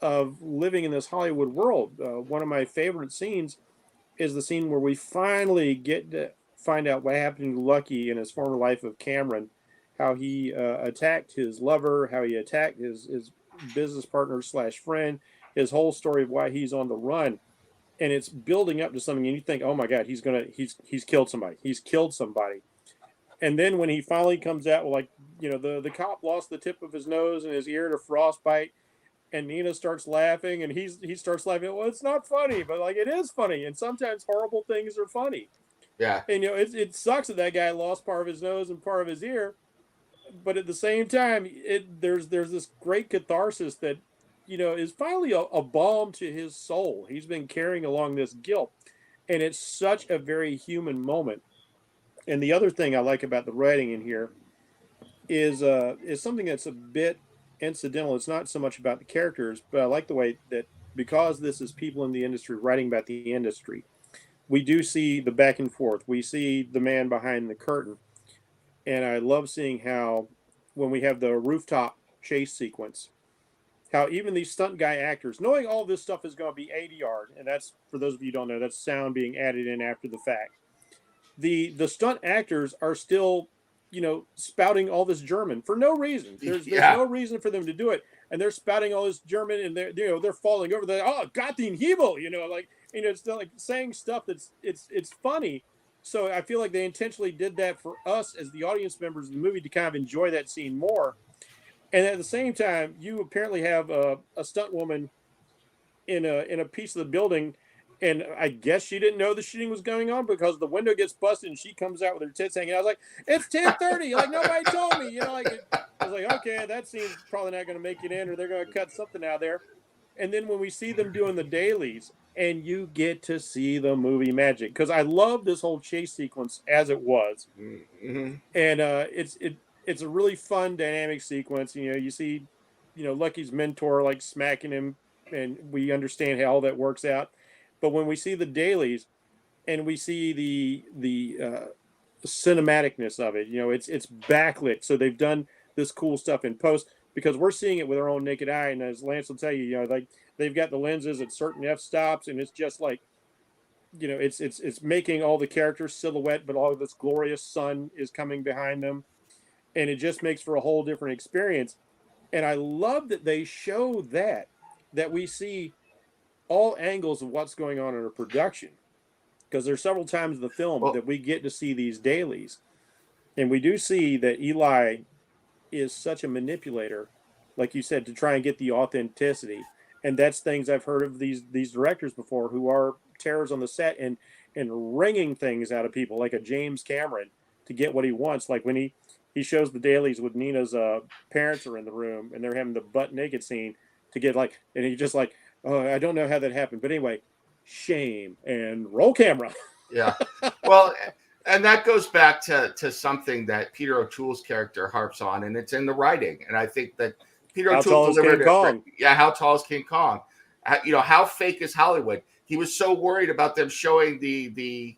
of living in this Hollywood world. One of my favorite scenes is the scene where we finally get to find out what happened to Lucky in his former life of Cameron, how he attacked his lover, how he attacked his business partner slash friend, his whole story of why he's on the run, and it's building up to something, and you think, oh my God, he's killed somebody, he's killed somebody, and then when he finally comes out, well, like, the cop lost the tip of his nose and his ear to frostbite, and Nina starts laughing, and he starts laughing. Well, it's not funny, but like it is funny, and sometimes horrible things are funny. yeah. And it sucks that guy lost part of his nose and part of his ear, but at the same time, there's this great catharsis that is finally a balm to his soul. He's been carrying along this guilt, and it's such a very human moment. And the other thing I like about the writing in here is something that's a bit incidental. It's not so much about the characters, but I like the way that, because this is people in the industry writing about the industry, we do see the back and forth. We see the man behind the curtain, and I love seeing how, when we have the rooftop chase sequence, how even these stunt guy actors, knowing all this stuff is going to be ADR, and that's, for those of you who don't know, that's sound being added in after the fact. The stunt actors are still, spouting all this German for no reason. There's Yeah. no reason for them to do it, and they're spouting all this German, and they're falling over. They're, oh, Gott den Himmel, like, it's like saying stuff that's it's funny. So I feel like they intentionally did that for us as the audience members of the movie to kind of enjoy that scene more. And at the same time, you apparently have a stunt woman in a piece of the building, and I guess she didn't know the shooting was going on, because the window gets busted and she comes out with her tits hanging out. I was like, it's 10:30, like nobody told me, like, I was like, okay, that scene's probably not going to make it in, or they're going to cut something out there. And then when we see them doing the dailies, and you get to see the movie magic, because I love this whole chase sequence as it was, Mm-hmm. and it's a really fun dynamic sequence. You see, Lucky's mentor like smacking him, and we understand how all that works out. But when we see the dailies, and we see the cinematicness of it, it's backlit, so they've done this cool stuff in post, because we're seeing it with our own naked eye. And as Lance will tell you, like, they've got the lenses at certain f-stops, and it's just like, it's making all the characters silhouette, but all of this glorious sun is coming behind them, and it just makes for a whole different experience. And I love that they show that we see all angles of what's going on in a production, because there's several times in the film Well, that we get to see these dailies, and we do see that Eli is such a manipulator, like you said, to try and get the authenticity. And that's things I've heard of these directors before, who are terrors on the set, and wringing things out of people, like a James Cameron, to get what he wants. Like when he shows the dailies with Nina's parents are in the room, and they're having the butt naked scene, to get like, and he just like, oh, I don't know how that happened, but anyway, shame, and roll camera. yeah. Well, and that goes back to something that Peter O'Toole's character harps on, and it's in the writing. And I think that Peter How O'Toole tall is delivered King Kong? Yeah, how tall is King Kong? How fake is Hollywood? He was so worried about them showing the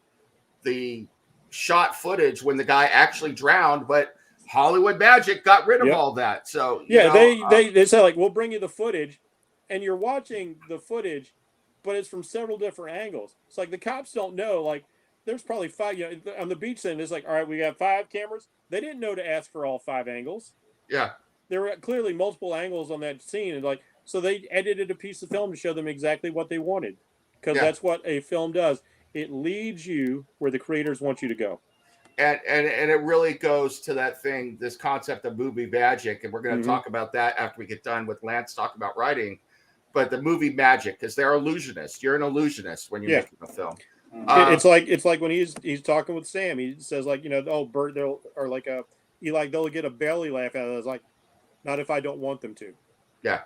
shot footage when the guy actually drowned, but Hollywood magic got rid of Yep. all that. So Yeah, they say, like, we'll bring you the footage, and you're watching the footage, but it's from several different angles. It's like the cops don't know. Like, there's probably five. On the beach scene, it's like, all right, we got 5 cameras. They didn't know to ask for all 5 angles. yeah. There were clearly multiple angles on that scene, and like, so they edited a piece of film to show them exactly what they wanted, because Yeah. that's what a film does. It leads you where the creators want you to go. And it really goes to that thing, this concept of movie magic, and we're going to talk about that after we get done with Lance talk about writing. but the movie magic, because they're illusionists. You're an illusionist when you're Yeah. making a film. It's like when he's talking with Sam. He says like, you know, oh, Bert, they'll or like they'll get a belly laugh out of it. It's like, not if I don't want them to. Yeah.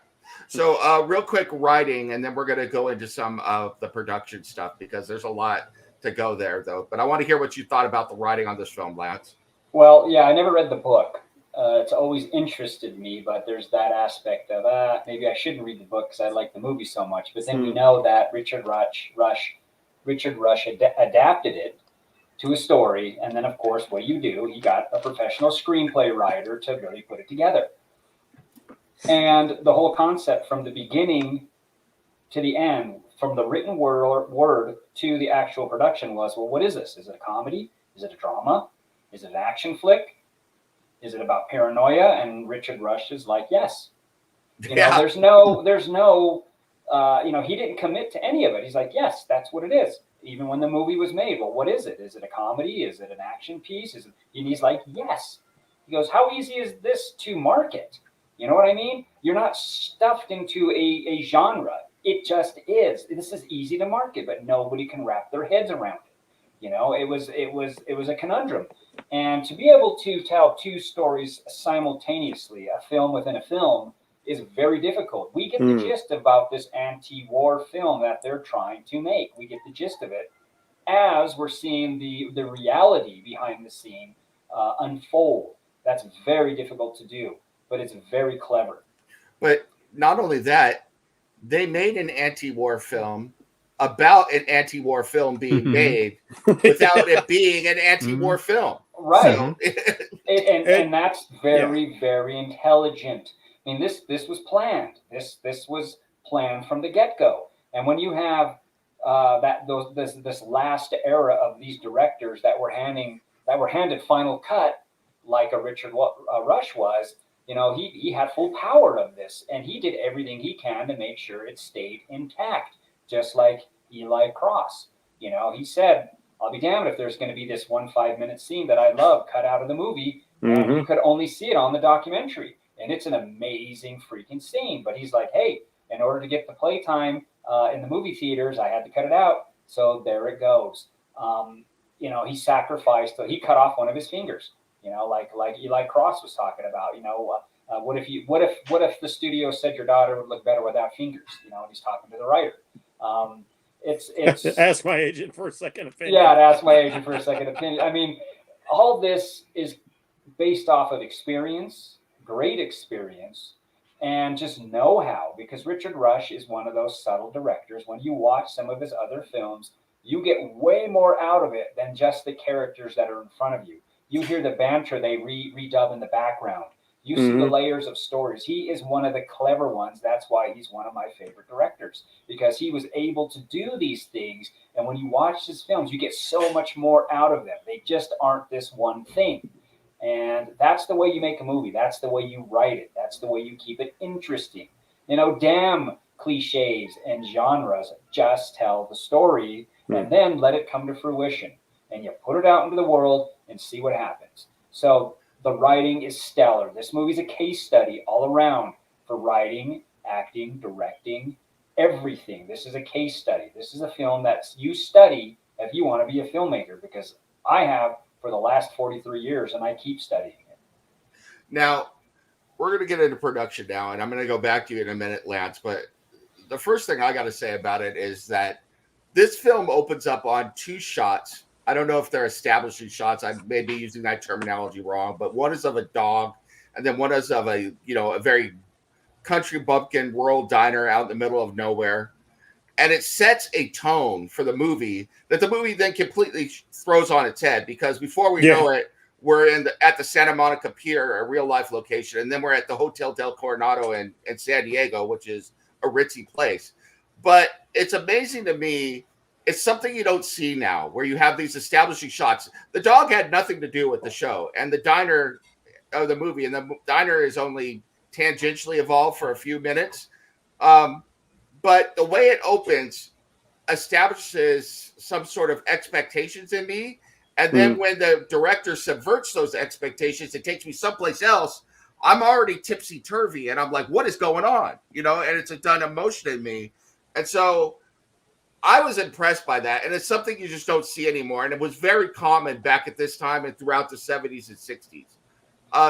So real quick writing, and then we're going to go into some of the production stuff because there's a lot to go there, though. But I want to hear what you thought about the writing on this film, Lance. Well, yeah, I never read the book. It's always interested me, but there's that aspect of maybe I shouldn't read the book because I like the movie so much. But then we know that Richard Rush adapted it to a story, and then of course, what do? He got a professional screenplay writer to really put it together. And the whole concept from the beginning to the end, from the written word to the actual production was, well, what is this? Is it a comedy? Is it a drama? Is it an action flick? Is it about paranoia? And Richard Rush is like, yes. You know, there's no, he didn't commit to any of it. He's like, yes, that's what it is. Even when the movie was made, well, what is it? Is it a comedy? Is it an action piece? And he's like, yes. He goes, how easy is this to market? You know what I mean? You're not stuffed into a genre. It just is. This is easy to market, but nobody can wrap their heads around it. You know, it was a conundrum. And to be able to tell two stories simultaneously, a film within a film, is very difficult. We get the gist about this anti-war film that they're trying to make. We get the gist of it as we're seeing the reality behind the scene unfold. That's very difficult to do, but it's very clever. But not only that, they made an anti-war film about an anti-war film being made without it being an anti-war film. Right. So, and that's very, very intelligent. I mean, this was planned. This was planned from the get-go. And when you have this last era of these directors that were handed final cut, like a Richard Rush was, you know, he had full power of this, and he did everything he can to make sure it stayed intact, just like Eli Cross. You know, he said, I'll be damned if there's going to be this 1 5-minute scene that I love cut out of the movie, and you could only see it on the documentary. And it's an amazing freaking scene. But he's like, hey, in order to get the playtime in the movie theaters, I had to cut it out. So there it goes. You know, he sacrificed, he cut off one of his fingers, you know, like Eli Cross was talking about. You know, what if the studio said your daughter would look better without fingers? You know, and he's talking to the writer. It's ask my agent for a second opinion. Yeah, ask my agent for a second opinion. I mean, all this is based off of experience, great experience, and just know-how, because Richard Rush is one of those subtle directors. When you watch some of his other films, you get way more out of it than just the characters that are in front of you. You hear the banter they redub in the background. You see the layers of stories. He is one of the clever ones. That's why he's one of my favorite directors, because he was able to do these things. And when you watch his films, you get so much more out of them. They just aren't this one thing. And that's the way you make a movie. That's the way you write it. That's the way you keep it interesting. You know, damn cliches and genres. Just tell the story and then let it come to fruition. And you put it out into the world and see what happens. So the writing is stellar. This movie's a case study all around for writing, acting, directing, everything. This is a case study. This is a film that you study if you want to be a filmmaker, because I have for the last 43 years, and I keep studying it. Now, we're going to get into production now, and I'm going to go back to you in a minute, Lance, but the first thing I got to say about it is that this film opens up on two shots. I don't know if they're establishing shots. I may be using that terminology wrong, but one is of a dog, and then one is of a very country bumpkin rural diner out in the middle of nowhere. And it sets a tone for the movie that the movie then completely throws on its head, because before we know it, we're at the Santa Monica Pier, a real life location, and then we're at the Hotel Del Coronado in San Diego, which is a ritzy place. But it's amazing to me. It's something you don't see now, where you have these establishing shots. The dog had nothing to do with the show and the diner of the movie, and the diner is only tangentially involved for a few minutes. But the way it opens establishes some sort of expectations in me. And then when the director subverts those expectations, it takes me someplace else. I'm already tipsy turvy, and I'm like, what is going on? You know, and it's done emotion in me, and so I was impressed by that, and it's something you just don't see anymore, and it was very common back at this time and throughout the 70s and 60s.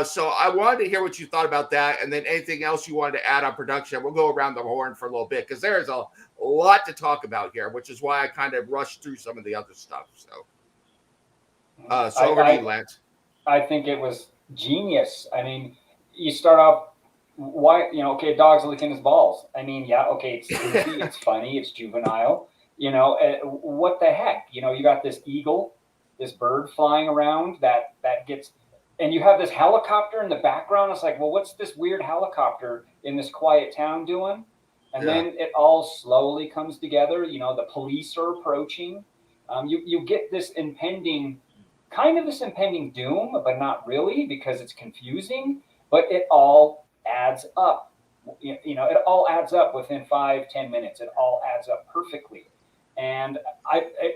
So I wanted to hear what you thought about that, and then anything else you wanted to add on production. We'll go around the horn for a little bit because there is a lot to talk about here, which is why I kind of rushed through some of the other stuff. So over to you, Lance. I think it was genius. I mean, you start off, why, okay, dog's licking his balls. I mean, yeah, okay, it's goofy, it's funny, it's juvenile. What the heck? You got this eagle, this bird flying around that gets, and you have this helicopter in the background. It's like, well, what's this weird helicopter in this quiet town doing? And then it all slowly comes together. The police are approaching. You get this impending doom, but not really, because it's confusing, but it all adds up. It all adds up within 5-10 minutes. It all adds up perfectly. And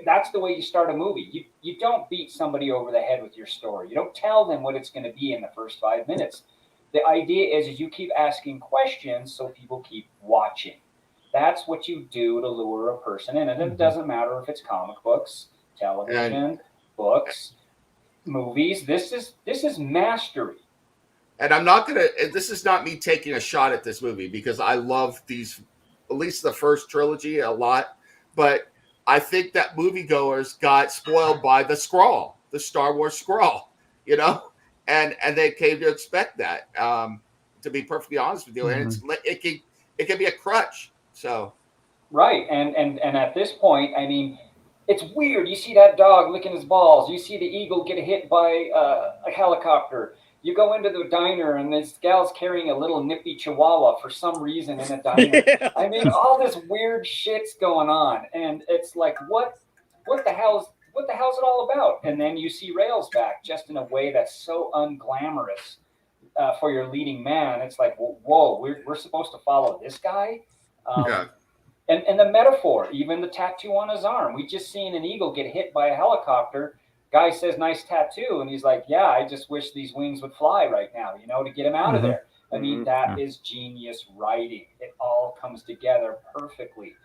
that's the way you start a movie. You don't beat somebody over the head with your story. You don't tell them what it's going to be in the first 5 minutes. The idea is you keep asking questions so people keep watching. That's what you do to lure a person in. And it doesn't matter if it's comic books, television, books, movies. This is mastery. And I'm not gonna. This is not me taking a shot at this movie because I love these, at least the first trilogy, a lot. But I think that moviegoers got spoiled by the scrawl, the Star Wars scrawl, and they came to expect that. To be perfectly honest with you, and it can be a crutch. So, right, and at this point, I mean, it's weird. You see that dog licking his balls. You see the eagle get hit by a helicopter. You go into the diner and this gal's carrying a little nippy chihuahua for some reason in a diner. Yeah. I mean, all this weird shit's going on, and it's like, what the hell's it all about? And then you see Rails back just in a way that's so unglamorous for your leading man. It's like, whoa, we're supposed to follow this guy. And the metaphor, even the tattoo on his arm. We just seen an eagle get hit by a helicopter. Guy says, nice tattoo. And he's like, yeah, I just wish these wings would fly right now, to get him out of there. I mean, that is genius writing. It all comes together perfectly.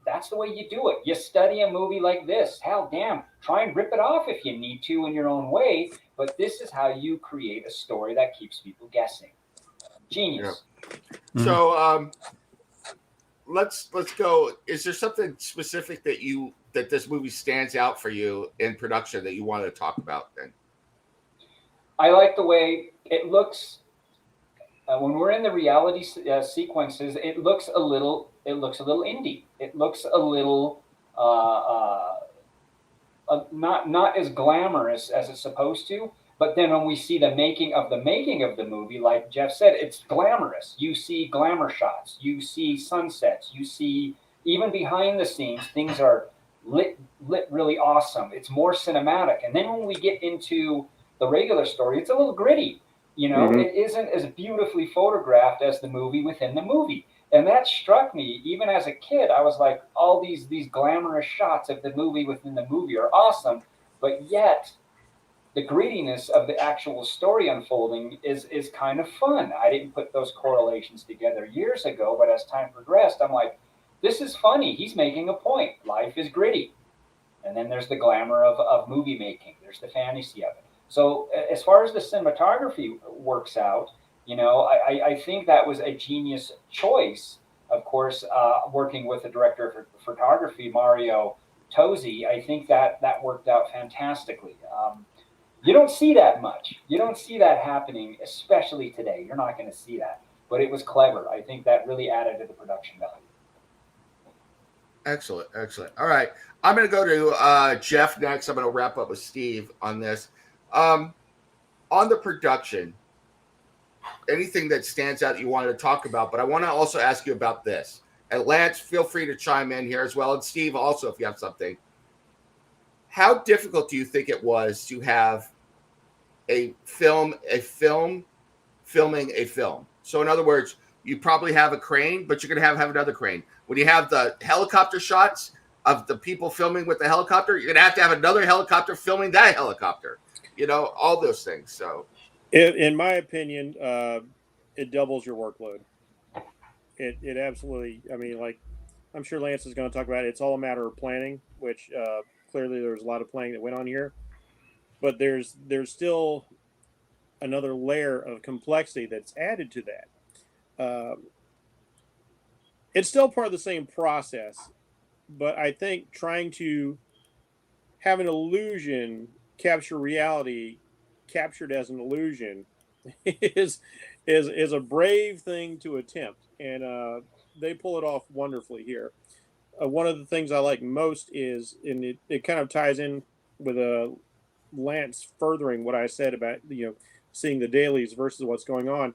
That's the way you do it. You study a movie like this. Hell, damn, try and rip it off if you need to in your own way. But this is how you create a story that keeps people guessing. Genius. Yeah. So, let's go. Is there something specific that this movie stands out for you in production that you wanted to talk about then? I like the way it looks when we're in the reality sequences. It looks a little indie. It looks a little not as glamorous as it's supposed to. But then when we see the making of the movie, like Jeff said, it's glamorous. You see glamour shots. You see sunsets. You see, even behind the scenes, things are lit really awesome. It's more cinematic. And then when we get into the regular story, it's a little gritty. It isn't as beautifully photographed as the movie within the movie. And that struck me. Even as a kid, I was like, all these glamorous shots of the movie within the movie are awesome. But yet, the grittiness of the actual story unfolding is kind of fun. I didn't put those correlations together years ago, but as time progressed, I'm like, this is funny. He's making a point. Life is gritty. And then there's the glamour of movie making. There's the fantasy of it. So as far as the cinematography works out, I think that was a genius choice. Of course, working with the director of photography, Mario Tosi, I think that worked out fantastically. You don't see that much. You don't see that happening, especially today. You're not going to see that. But it was clever. I think that really added to the production value. Excellent. All right. I'm going to go to Jeff next. I'm going to wrap up with Steve on this. On the production, anything that stands out that you wanted to talk about, but I want to also ask you about this. And Lance, feel free to chime in here as well. And Steve, also, if you have something. How difficult do you think it was to have a film filming a film? So in other words, you probably have a crane, but you're going to have another crane. When you have the helicopter shots of the people filming with the helicopter, you're going to have another helicopter filming that helicopter, all those things. So in my opinion, it doubles your workload. It absolutely. I mean, like I'm sure Lance is going to talk about it. It's all a matter of planning, which clearly there's a lot of planning that went on here. But there's still another layer of complexity that's added to that. It's still part of the same process, but I think trying to have an illusion capture reality captured as an illusion is a brave thing to attempt, and they pull it off wonderfully here. One of the things I like most is, and it kind of ties in with Lance furthering what I said about seeing the dailies versus what's going on.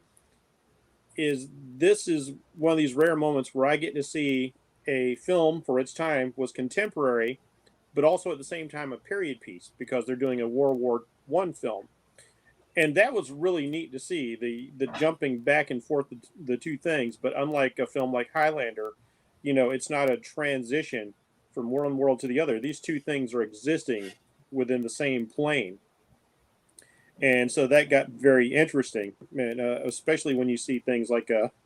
Is this is one of these rare moments where I get to see a film for its time was contemporary, but also at the same time a period piece because they're doing a World War I film, and that was really neat to see the jumping back and forth the two things. But unlike a film like Highlander, it's not a transition from one world to the other. These two things are existing within the same plane, and so that got very interesting, and especially when you see things like that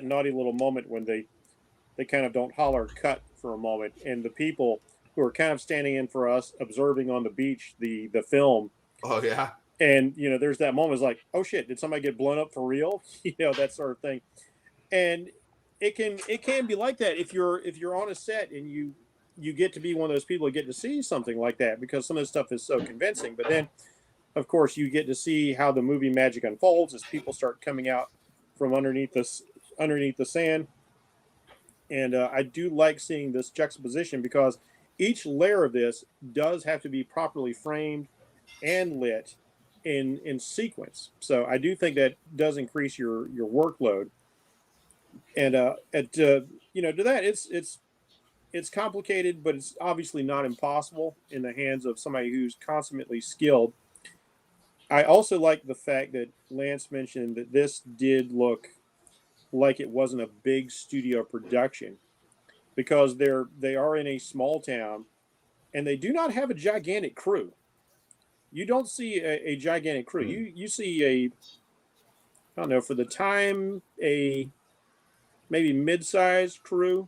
naughty little moment when they kind of don't holler cut for a moment, and the people who are kind of standing in for us observing on the beach the film. Oh yeah. And there's that moment, it's like, oh shit, did somebody get blown up for real? That sort of thing. And it can be like that if you're on a set and you get to be one of those people who get to see something like that because some of this stuff is so convincing. But then of course you get to see how the movie magic unfolds as people start coming out from underneath the sand. And I do like seeing this juxtaposition because each layer of this does have to be properly framed and lit in sequence. So I do think that does increase your workload. And to that, it's complicated, but it's obviously not impossible in the hands of somebody who's consummately skilled. I also like the fact that Lance mentioned that this did look like it wasn't a big studio production because they are in a small town and they do not have a gigantic crew. You don't see a gigantic crew. You see I don't know, for the time, a maybe mid-sized crew.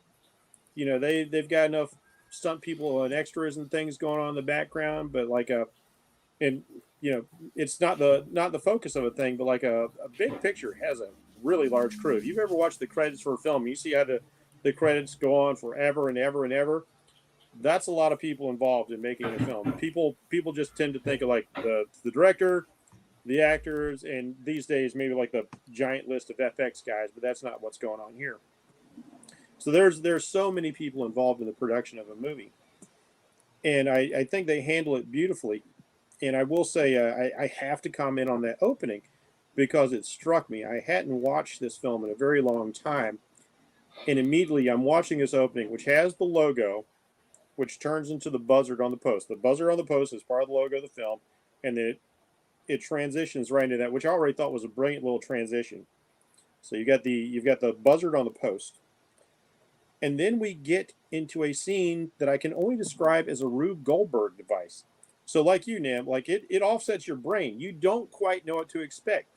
They've got enough stunt people and extras and things going on in the background, but and it's not the focus of a thing, but like a big picture has a really large crew. If you've ever watched the credits for a film, you see how the credits go on forever and ever and ever. That's a lot of people involved in making a film. People just tend to think of like the director, the actors, and these days maybe like the giant list of FX guys, but that's not what's going on here. So there's so many people involved in the production of a movie, and I think they handle it beautifully. And I will say I have to comment on that opening because it struck me. I hadn't watched this film in a very long time, and immediately I'm watching this opening, which has the logo, which turns into the buzzard on the post. The buzzard on the post is part of the logo of the film, and then it transitions right into that, which I already thought was a brilliant little transition. So you've got the buzzard on the post, and then we get into a scene that I can only describe as a Rube Goldberg device. So like you, Nam, like it offsets your brain. You don't quite know what to expect.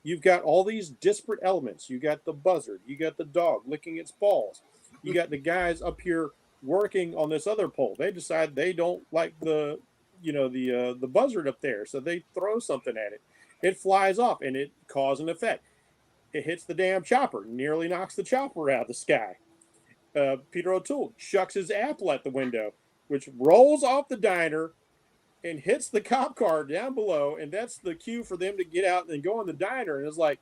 You've got all these disparate elements. You got the buzzard. You got the dog licking its balls. You got the guys up here working on this other pole. They decide they don't like the buzzard up there, so they throw something at it. It flies off, and it causes an effect. It hits the damn chopper, nearly knocks the chopper out of the sky. Peter O'Toole chucks his apple at the window, which rolls off the diner and hits the cop car down below, and that's the cue for them to get out and go in the diner. And it's like,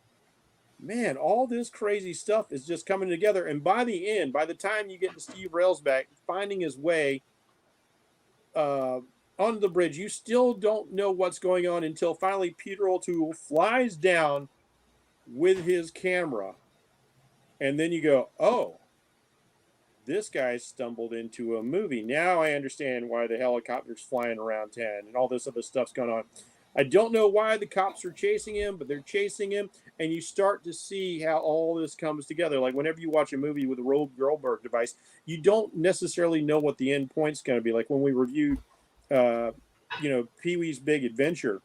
man, all this crazy stuff is just coming together. And by the end, by the time you get to Steve Railsback finding his way on the bridge, you still don't know what's going on until finally Peter O'Toole flies down with his camera. And then you go, oh, this guy stumbled into a movie. Now I understand why the helicopter's flying around town and all this other stuff's going on. I don't know why the cops are chasing him, but they're chasing him. And you start to see how all this comes together. Like whenever you watch a movie with a Rube Goldberg device, you don't necessarily know what the end point's going to be. Like when we reviewed, Pee-wee's Big Adventure,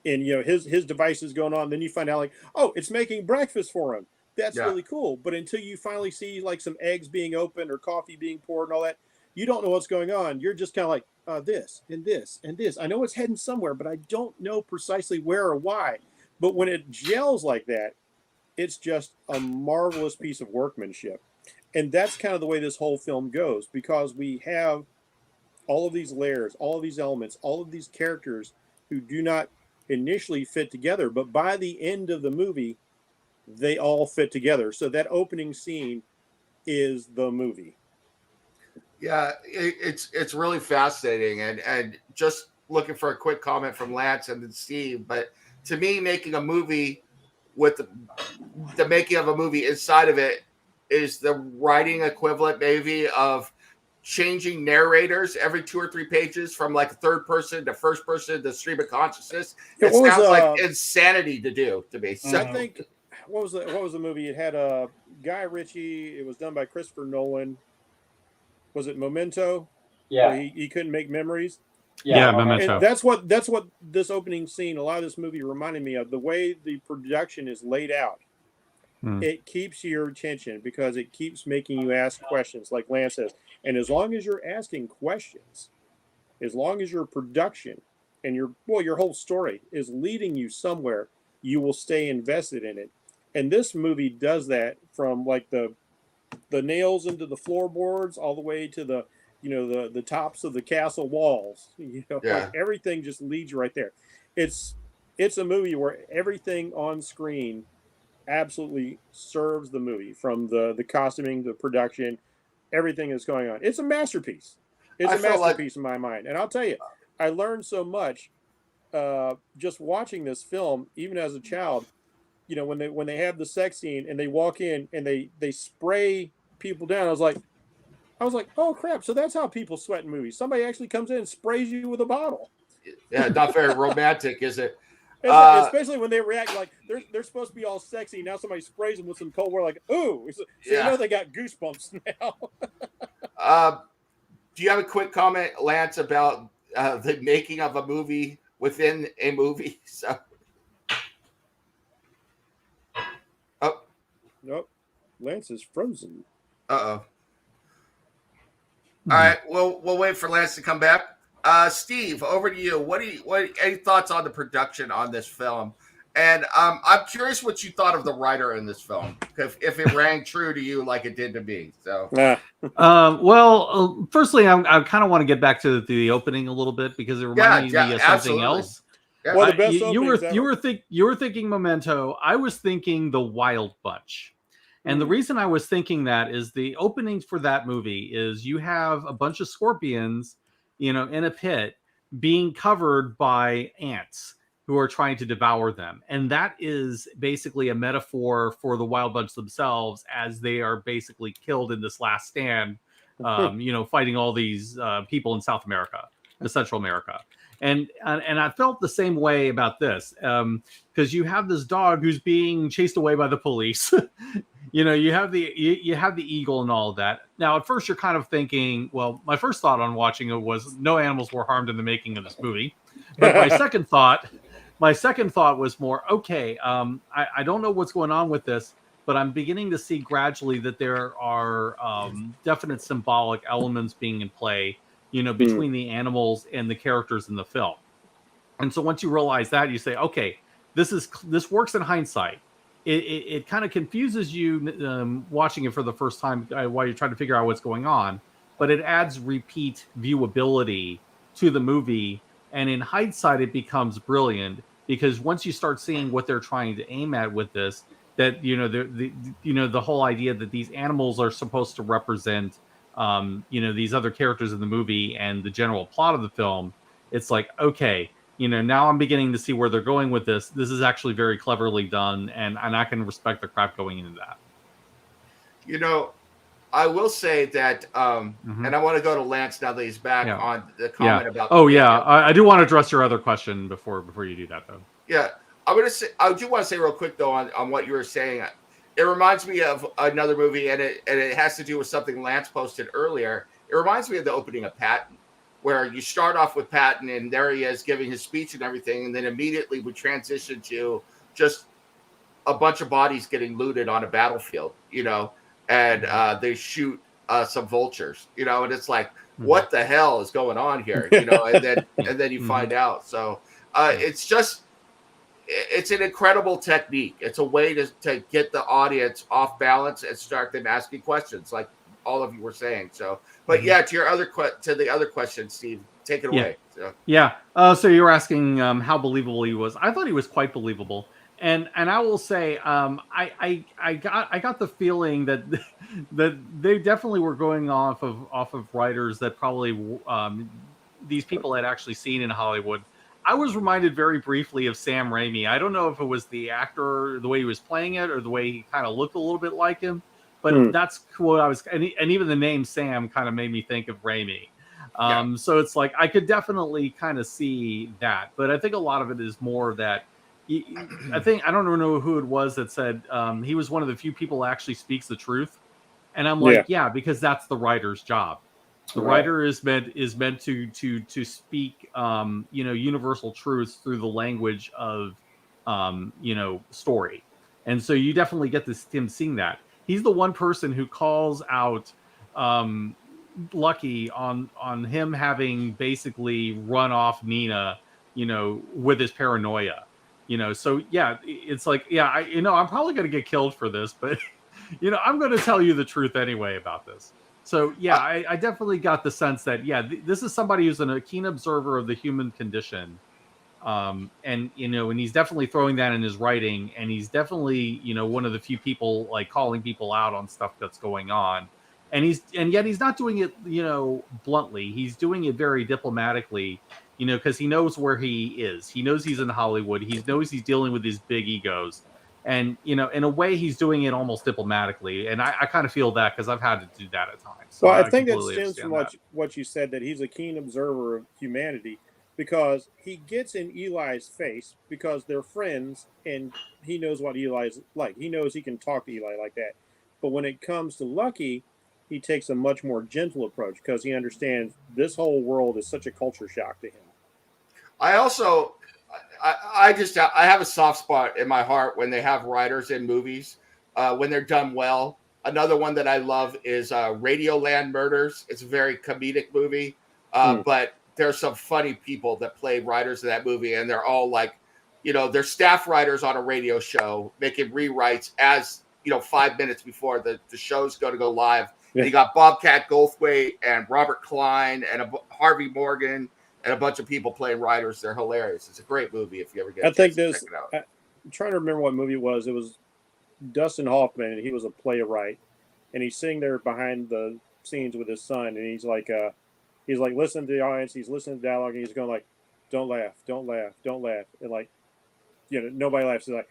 and his device is going on. Then you find out like, oh, it's making breakfast for him. That's really cool. But until you finally see like some eggs being opened or coffee being poured and all that, you don't know what's going on. You're just kind of like this and this and this. I know it's heading somewhere, but I don't know precisely where or why. But when it gels like that, it's just a marvelous piece of workmanship. And that's kind of the way this whole film goes, because we have all of these layers, all of these elements, all of these characters who do not initially fit together, but by the end of the movie, they all fit together. So that opening scene is the movie. Yeah, it's really fascinating, and just looking for a quick comment from Lance and then Steve. But to me, making a movie with the making of a movie inside of it is the writing equivalent, maybe, of changing narrators every 2 or 3 pages from like third person to first person to stream of consciousness. It sounds like insanity to do to me. So I think what was the movie? It had Guy Ritchie. It was done by Christopher Nolan. Was it Memento? Yeah, he couldn't make memories. Yeah, Memento. And that's what this opening scene, a lot of this movie reminded me of. The way the production is laid out, it keeps your attention because it keeps making you ask questions, like Lance says. And as long as you're asking questions, as long as your production and your whole story is leading you somewhere, you will stay invested in it. And this movie does that from like the nails into the floorboards all the way to the tops of the castle walls. Like everything just leads you right there. It's a movie where everything on screen absolutely serves the movie, from the costuming, the production, everything that's going on. It's a masterpiece. It's a masterpiece in my mind. And I'll tell you, I learned so much just watching this film, even as a child. When they have the sex scene and they walk in and they spray people down, I was like, oh crap! So that's how people sweat in movies. Somebody actually comes in and sprays you with a bottle. Yeah, not very romantic, is it? Especially when they react like they're supposed to be all sexy. Now somebody sprays them with some cold water, like, ooh. So you know they got goosebumps now. Do you have a quick comment, Lance, about the making of a movie within a movie? So. Oh. Nope. Lance is frozen. Uh-oh. All right, we'll wait for Lance to come back. Steve, over to you. What any thoughts on the production on this film? And I'm curious what you thought of the writer in this film, if it rang true to you like it did to me. So, firstly, I kind of want to get back to the opening a little bit because it reminded me of something else. Yeah. Well, the best you were thinking Memento. I was thinking The Wild Bunch. And the reason I was thinking that is the opening for that movie is you have a bunch of scorpions, in a pit being covered by ants who are trying to devour them. And that is basically a metaphor for the Wild Bunch themselves as they are basically killed in this last stand, fighting all these people in South America, Central America. And I felt the same way about this because you have this dog who's being chased away by the police. You have the eagle and all of that. Now, at first, you're kind of thinking, well, my first thought on watching it was no animals were harmed in the making of this movie. But my second thought was more, okay, I don't know what's going on with this, but I'm beginning to see gradually that there are definite symbolic elements being in play, between the animals and the characters in the film. And so once you realize that, you say, okay, this works in hindsight. It kind of confuses you watching it for the first time while you're trying to figure out what's going on, but it adds repeat viewability to the movie. And in hindsight, it becomes brilliant because once you start seeing what they're trying to aim at with this, that the whole idea that these animals are supposed to represent these other characters in the movie and the general plot of the film, it's like, okay, now I'm beginning to see where they're going with this. This is actually very cleverly done, and I can respect the crap going into that. I will say that, and I want to go to Lance now that he's back on the comment about. Oh yeah, I do want to address your other question before you do that though. Yeah, I do want to say real quick though on what you were saying. It reminds me of another movie, and it has to do with something Lance posted earlier. It reminds me of the opening of Patton, where you start off with Patton and there he is giving his speech and everything, and then immediately we transition to just a bunch of bodies getting looted on a battlefield, and they shoot some vultures, and it's like, what the hell is going on here, and then you find out. So it's an incredible technique. It's a way to get the audience off balance and start them asking questions, like all of you were saying. So, but yeah, to the other question, Steve, take it away. So. Yeah. So you were asking how believable he was. I thought he was quite believable. And I will say, I got the feeling that that they definitely were going off of writers that probably these people had actually seen in Hollywood. I was reminded very briefly of Sam Raimi. I don't know if it was the actor, the way he was playing it, or the way he kind of looked a little bit like him, but that's what I was. And even the name Sam kind of made me think of Raimi. So it's like I could definitely kind of see that, but I think a lot of it is more that. I don't know who it was that said he was one of the few people who actually speaks the truth, and I'm like, yeah, because that's the writer's job. The writer is meant to speak, universal truths through the language of, story, and so you definitely get him seeing that. He's the one person who calls out Lucky on him having basically run off Nina, with his paranoia. So yeah, it's like, yeah, I'm probably going to get killed for this, but I'm going to tell you the truth anyway about this. So yeah, I definitely got the sense that, yeah, this is somebody who's a keen observer of the human condition. And he's definitely throwing that in his writing, and he's definitely, one of the few people like calling people out on stuff that's going on. And yet he's not doing it, bluntly. He's doing it very diplomatically, because he knows where he is. He knows he's in Hollywood. He knows he's dealing with these big egos. And, in a way, he's doing it almost diplomatically. And I kind of feel that because I've had to do that at times. So well, I think that stems from what you said, that he's a keen observer of humanity, because he gets in Eli's face because they're friends and he knows what Eli's like. He knows he can talk to Eli like that. But when it comes to Lucky, he takes a much more gentle approach because he understands this whole world is such a culture shock to him. I also, I have a soft spot in my heart when they have writers in movies, when they're done well. Another one that I love is Radioland Murders. It's a very comedic movie, but there's some funny people that play writers in that movie, and they're all like, they're staff writers on a radio show making rewrites as 5 minutes before the show's going to go live. Yeah. And you got Bobcat Goldthwait and Robert Klein and Harvey Morgan and a bunch of people playing writers. They're hilarious. It's a great movie if you ever get a chance to check it out. I'm trying to remember what movie it was. It was Dustin Hoffman, and he was a playwright, and he's sitting there behind the scenes with his son, and he's like listening to the audience. He's listening to dialogue, and he's going like, "Don't laugh, don't laugh, don't laugh," and like, nobody laughs. He's like,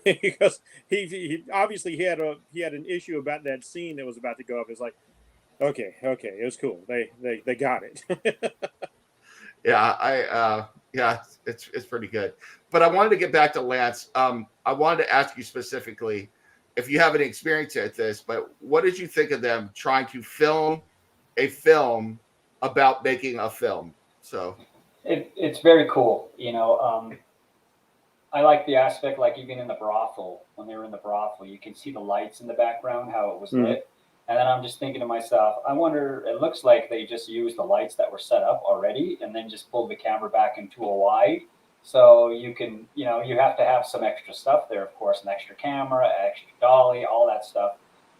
because he obviously he had an issue about that scene that was about to go up. It's like, okay, it was cool. They got it. Yeah, it's pretty good. But I wanted to get back to Lance. I wanted to ask you specifically if you have any experience at this, but what did you think of them trying to film a film about making a film? So it's very cool. I like the aspect, like even in the brothel, when they were in the brothel, you can see the lights in the background, how it was lit. And then I'm just thinking to myself, I wonder, it looks like they just used the lights that were set up already and then just pulled the camera back into a wide. So you can, you have to have some extra stuff there, of course, an extra camera, extra dolly, all that stuff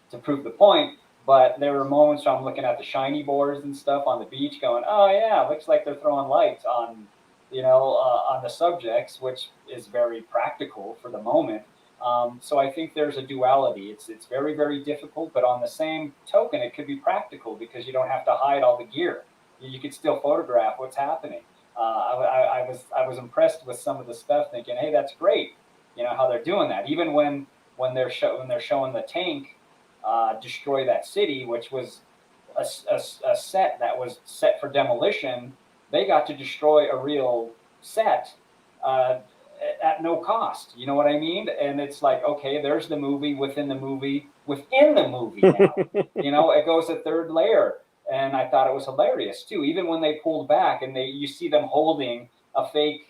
to prove the point. But there were moments where I'm looking at the shiny boards and stuff on the beach going, oh yeah, looks like they're throwing lights on, on the subjects, which is very practical for the moment. So I think there's a duality. It's very, very difficult, but on the same token, it could be practical because you don't have to hide all the gear. You could still photograph what's happening. I was impressed with some of the stuff, thinking, hey, that's great. How they're doing that. Even when they're showing the tank destroy that city, which was a set that was set for demolition. They got to destroy a real set at no cost. You know what I mean? And it's like, okay, there's the movie within the movie within the movie now. It goes a third layer. and I thought it was hilarious too. Even when they pulled back and you see them holding a fake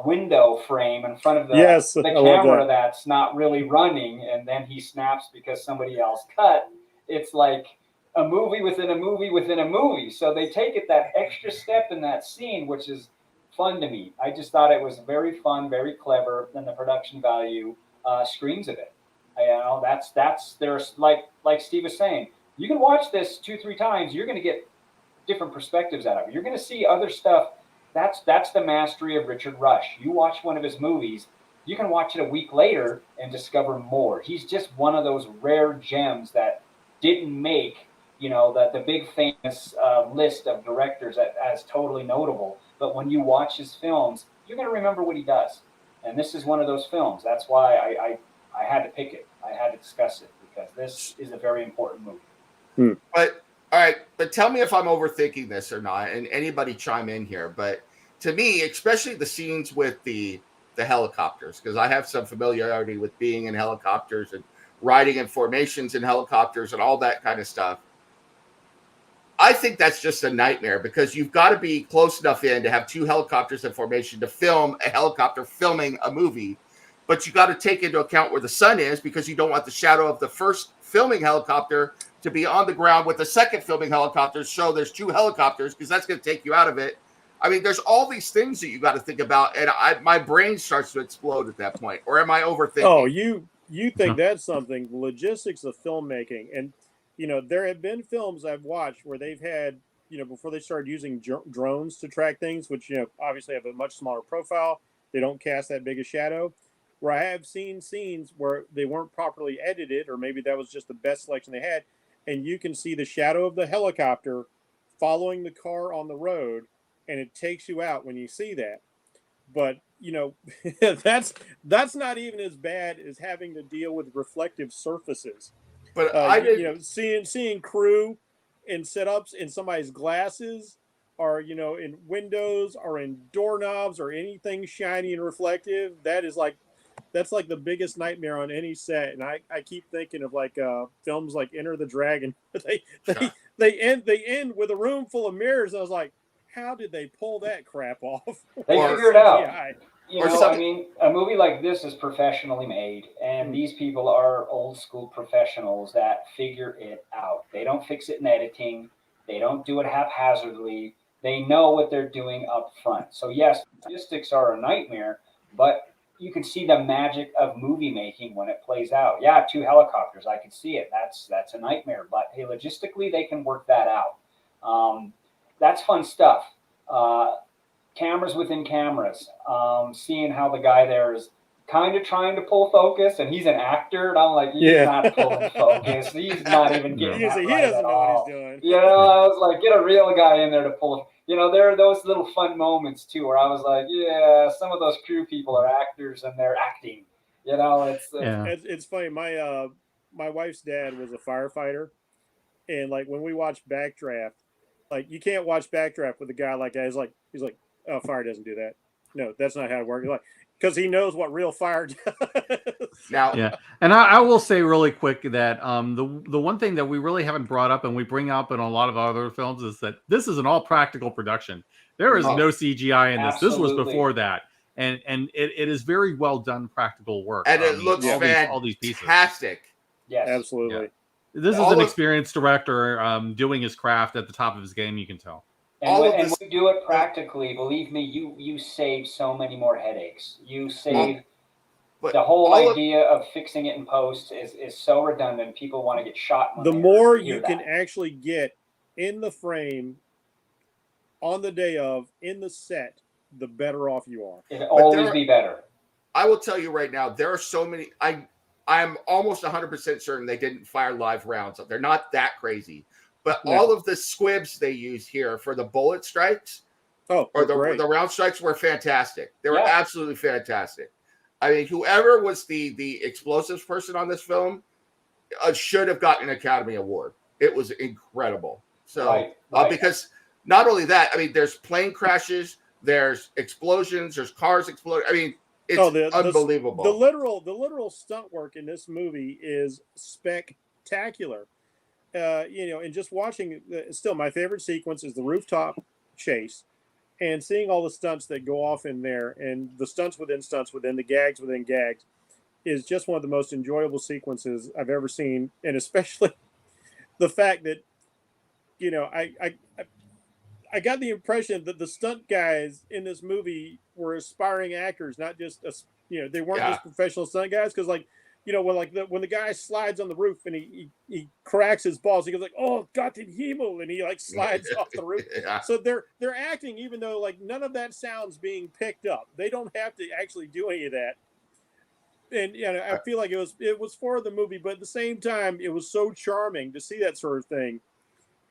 window frame in front of the Yes, I love camera that. that's not really running, and then he snaps because somebody else cut. It's like a movie within a movie within a movie. So they take it that extra step in that scene, which is fun to me. I just thought it was very fun, very clever, and the production value screams of it. There's like Steve was saying, you can watch this 2-3 times, you're going to get different perspectives out of it. You're going to see other stuff. That's the mastery of Richard Rush. You watch one of his movies, you can watch it a week later and discover more. He's just one of those rare gems that didn't make the big famous list of directors as totally notable. But when you watch his films, you're going to remember what he does. And this is one of those films. That's why I had to pick it. I had to discuss it because this is a very important movie. But all right, but tell me if I'm overthinking this or not, and anybody chime in here. But to me, especially the scenes with the helicopters, because I have some familiarity with being in helicopters and riding in formations in helicopters and all that kind of stuff. I think that's just a nightmare because you've got to be close enough in to have two helicopters in formation to film a helicopter filming a movie. But you got to take into account where the sun is because you don't want the shadow of the first filming helicopter to be on the ground with the second filming helicopter. So there's two helicopters because that's going to take you out of it. I mean, there's all these things that you got to think about, and my brain starts to explode at that point. Or am I overthinking? Oh, you think that's something? Logistics of filmmaking, and there have been films I've watched where they've had before they started using drones to track things, which obviously have a much smaller profile. They don't cast that big a shadow. Where I have seen scenes where they weren't properly edited, or maybe that was just the best selection they had, and you can see the shadow of the helicopter following the car on the road, and it takes you out when you see that. But that's not even as bad as having to deal with reflective surfaces. But I didn't. Seeing crew in setups in somebody's glasses, or in windows, or in doorknobs, or anything shiny and reflective. That's like the biggest nightmare on any set. And I keep thinking of films like Enter the Dragon. They end with a room full of mirrors. And I was like, how did they pull that crap off? They figure it out. I mean, a movie like this is professionally made, and these people are old school professionals that figure it out. They don't fix it in editing. They don't do it haphazardly. They know what they're doing up front. So yes, logistics are a nightmare, but you can see the magic of movie making when it plays out. Yeah, two helicopters, I can see it. That's a nightmare, but hey, logistically they can work that out. That's fun stuff. Cameras within cameras. Seeing how the guy there is kind of trying to pull focus, and he's an actor, and I'm like, he's not pulling focus. He's not even getting that right at all. What he's doing. I was like, get a real guy in there to pull. There are those little fun moments too, where I was like, yeah, some of those crew people are actors and they're acting. It's funny. My wife's dad was a firefighter, and when we watch Backdraft, you can't watch Backdraft with a guy like that. He's like, oh, fire doesn't do that. No, that's not how it works. Because he knows what real fire does. Now, yeah, and I will say really quick that the one thing that we really haven't brought up and we bring up in a lot of other films is that this is an all practical production. There is no CGI in this. Absolutely. This was before that, and it is very well done practical work. And it looks all these pieces. Fantastic. Yes, absolutely. Yeah. This is an experienced director doing his craft at the top of his game. You can tell. And when you do it practically, believe me, you save so many more headaches. You save the whole idea of fixing it in post is so redundant. People want to get shot. The more you can actually get in the frame on the day of, in the set, the better off you are. It'll always be better. I will tell you right now, there are so many. I'm almost 100% certain they didn't fire live rounds. They're not that crazy. But all of the squibs they use here for the bullet strikes or the round strikes were fantastic. They were absolutely fantastic. I mean, whoever was the explosives person on this film should have gotten an Academy Award. It was incredible. So because not only that, I mean, there's plane crashes, there's explosions, there's cars exploding. I mean, it's unbelievable. The literal stunt work in this movie is spectacular. and just watching, still my favorite sequence is the rooftop chase, and seeing all the stunts that go off in there, and the stunts within, the gags within gags, is just one of the most enjoyable sequences I've ever seen, and especially the fact that I got the impression that the stunt guys in this movie were aspiring actors, not just they weren't just professional stunt guys, because when the guy slides on the roof and he cracks his balls, he goes like, "Oh, Gott in Himmel," and he like slides off the roof. Yeah. So they're acting, even though like none of that sound's being picked up. They don't have to actually do any of that. And I feel like it was for the movie, but at the same time, it was so charming to see that sort of thing,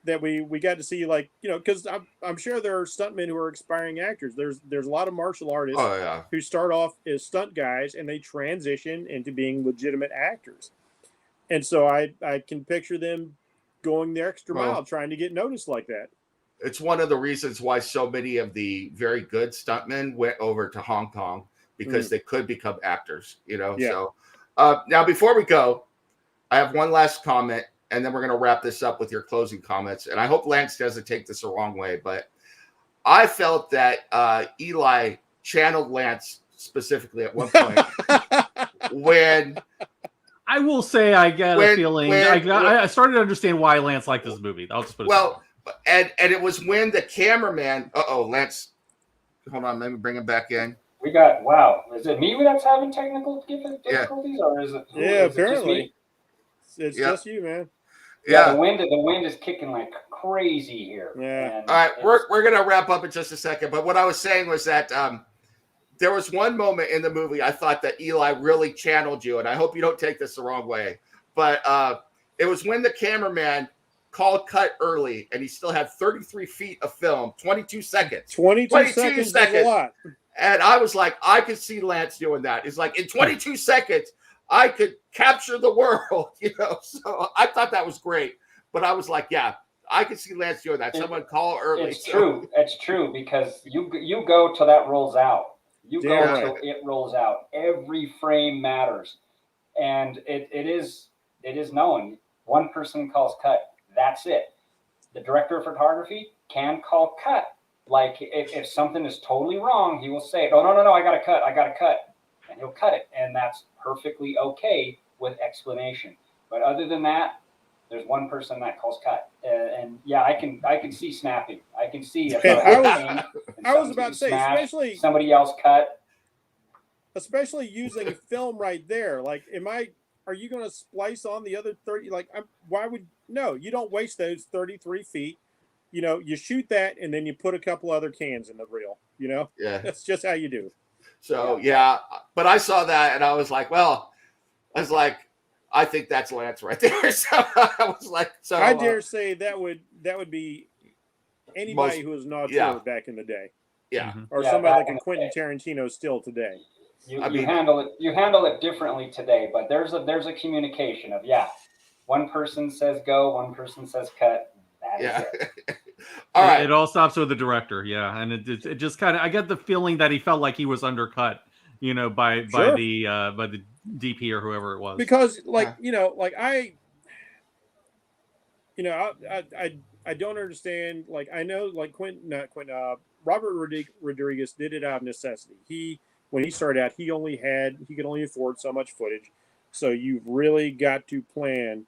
that we got to see, like, because I'm sure there are stuntmen who are aspiring actors. There's a lot of martial artists who start off as stunt guys and they transition into being legitimate actors. And so I can picture them going the extra mile trying to get noticed like that. It's one of the reasons why so many of the very good stuntmen went over to Hong Kong, because they could become actors, Yeah. So now, before we go, I have one last comment, and then we're going to wrap this up with your closing comments. And I hope Lance doesn't take this the wrong way, but I felt that Eli channeled Lance specifically at one point when I will say I get a feeling. I started to understand why Lance liked this movie. I'll just put it and it was when the cameraman. Lance, hold on, let me bring him back in. We got Is it me that's having technical difficulties, or is it? Apparently, it's just you, man. Yeah, the wind is kicking like crazy here. Yeah. All right, we're gonna wrap up in just a second. But what I was saying was that there was one moment in the movie I thought that Eli really channeled you, and I hope you don't take this the wrong way. But it was when the cameraman called cut early, and he still had 33 feet of film, 22 seconds. 22 seconds is a lot. And I was like, I could see Lance doing that. It's like, in 22 seconds, I could capture the world, So I thought that was great. But I was like, yeah, I could see Lance doing that. Someone call early. It's true. It's true, because you go till that rolls out. You go till it rolls out. Every frame matters. And it is known. One person calls cut. That's it. The director of photography can call cut. Like, if something is totally wrong, he will say, "Oh, no, I got to cut. And he'll cut it. And that's perfectly okay with explanation. But other than that, there's one person that calls cut. And yeah, I can see snapping. I can see. I was about to say, especially somebody else cut. Especially using film right there. Like, are you going to splice on the other 30? Like, no, you don't waste those 33 feet. You shoot that, and then you put a couple other cans in the reel, Yeah. That's just how you do. So, but I saw that, and I was like, I think that's Lance right there. So I was like, I dare say that would be anybody who was an auteur back in the day. Yeah. Or somebody like a Quentin Tarantino still today. You handle it differently today, but there's a communication of, one person says go, one person says cut. That is it. All right. It all stops with the director, and it just kind of, I get the feeling that he felt like he was undercut, by the DP or whoever it was. Because I don't understand. Like, I know, like Robert Rodriguez did it out of necessity. When he started out, he could only afford so much footage, so you've really got to plan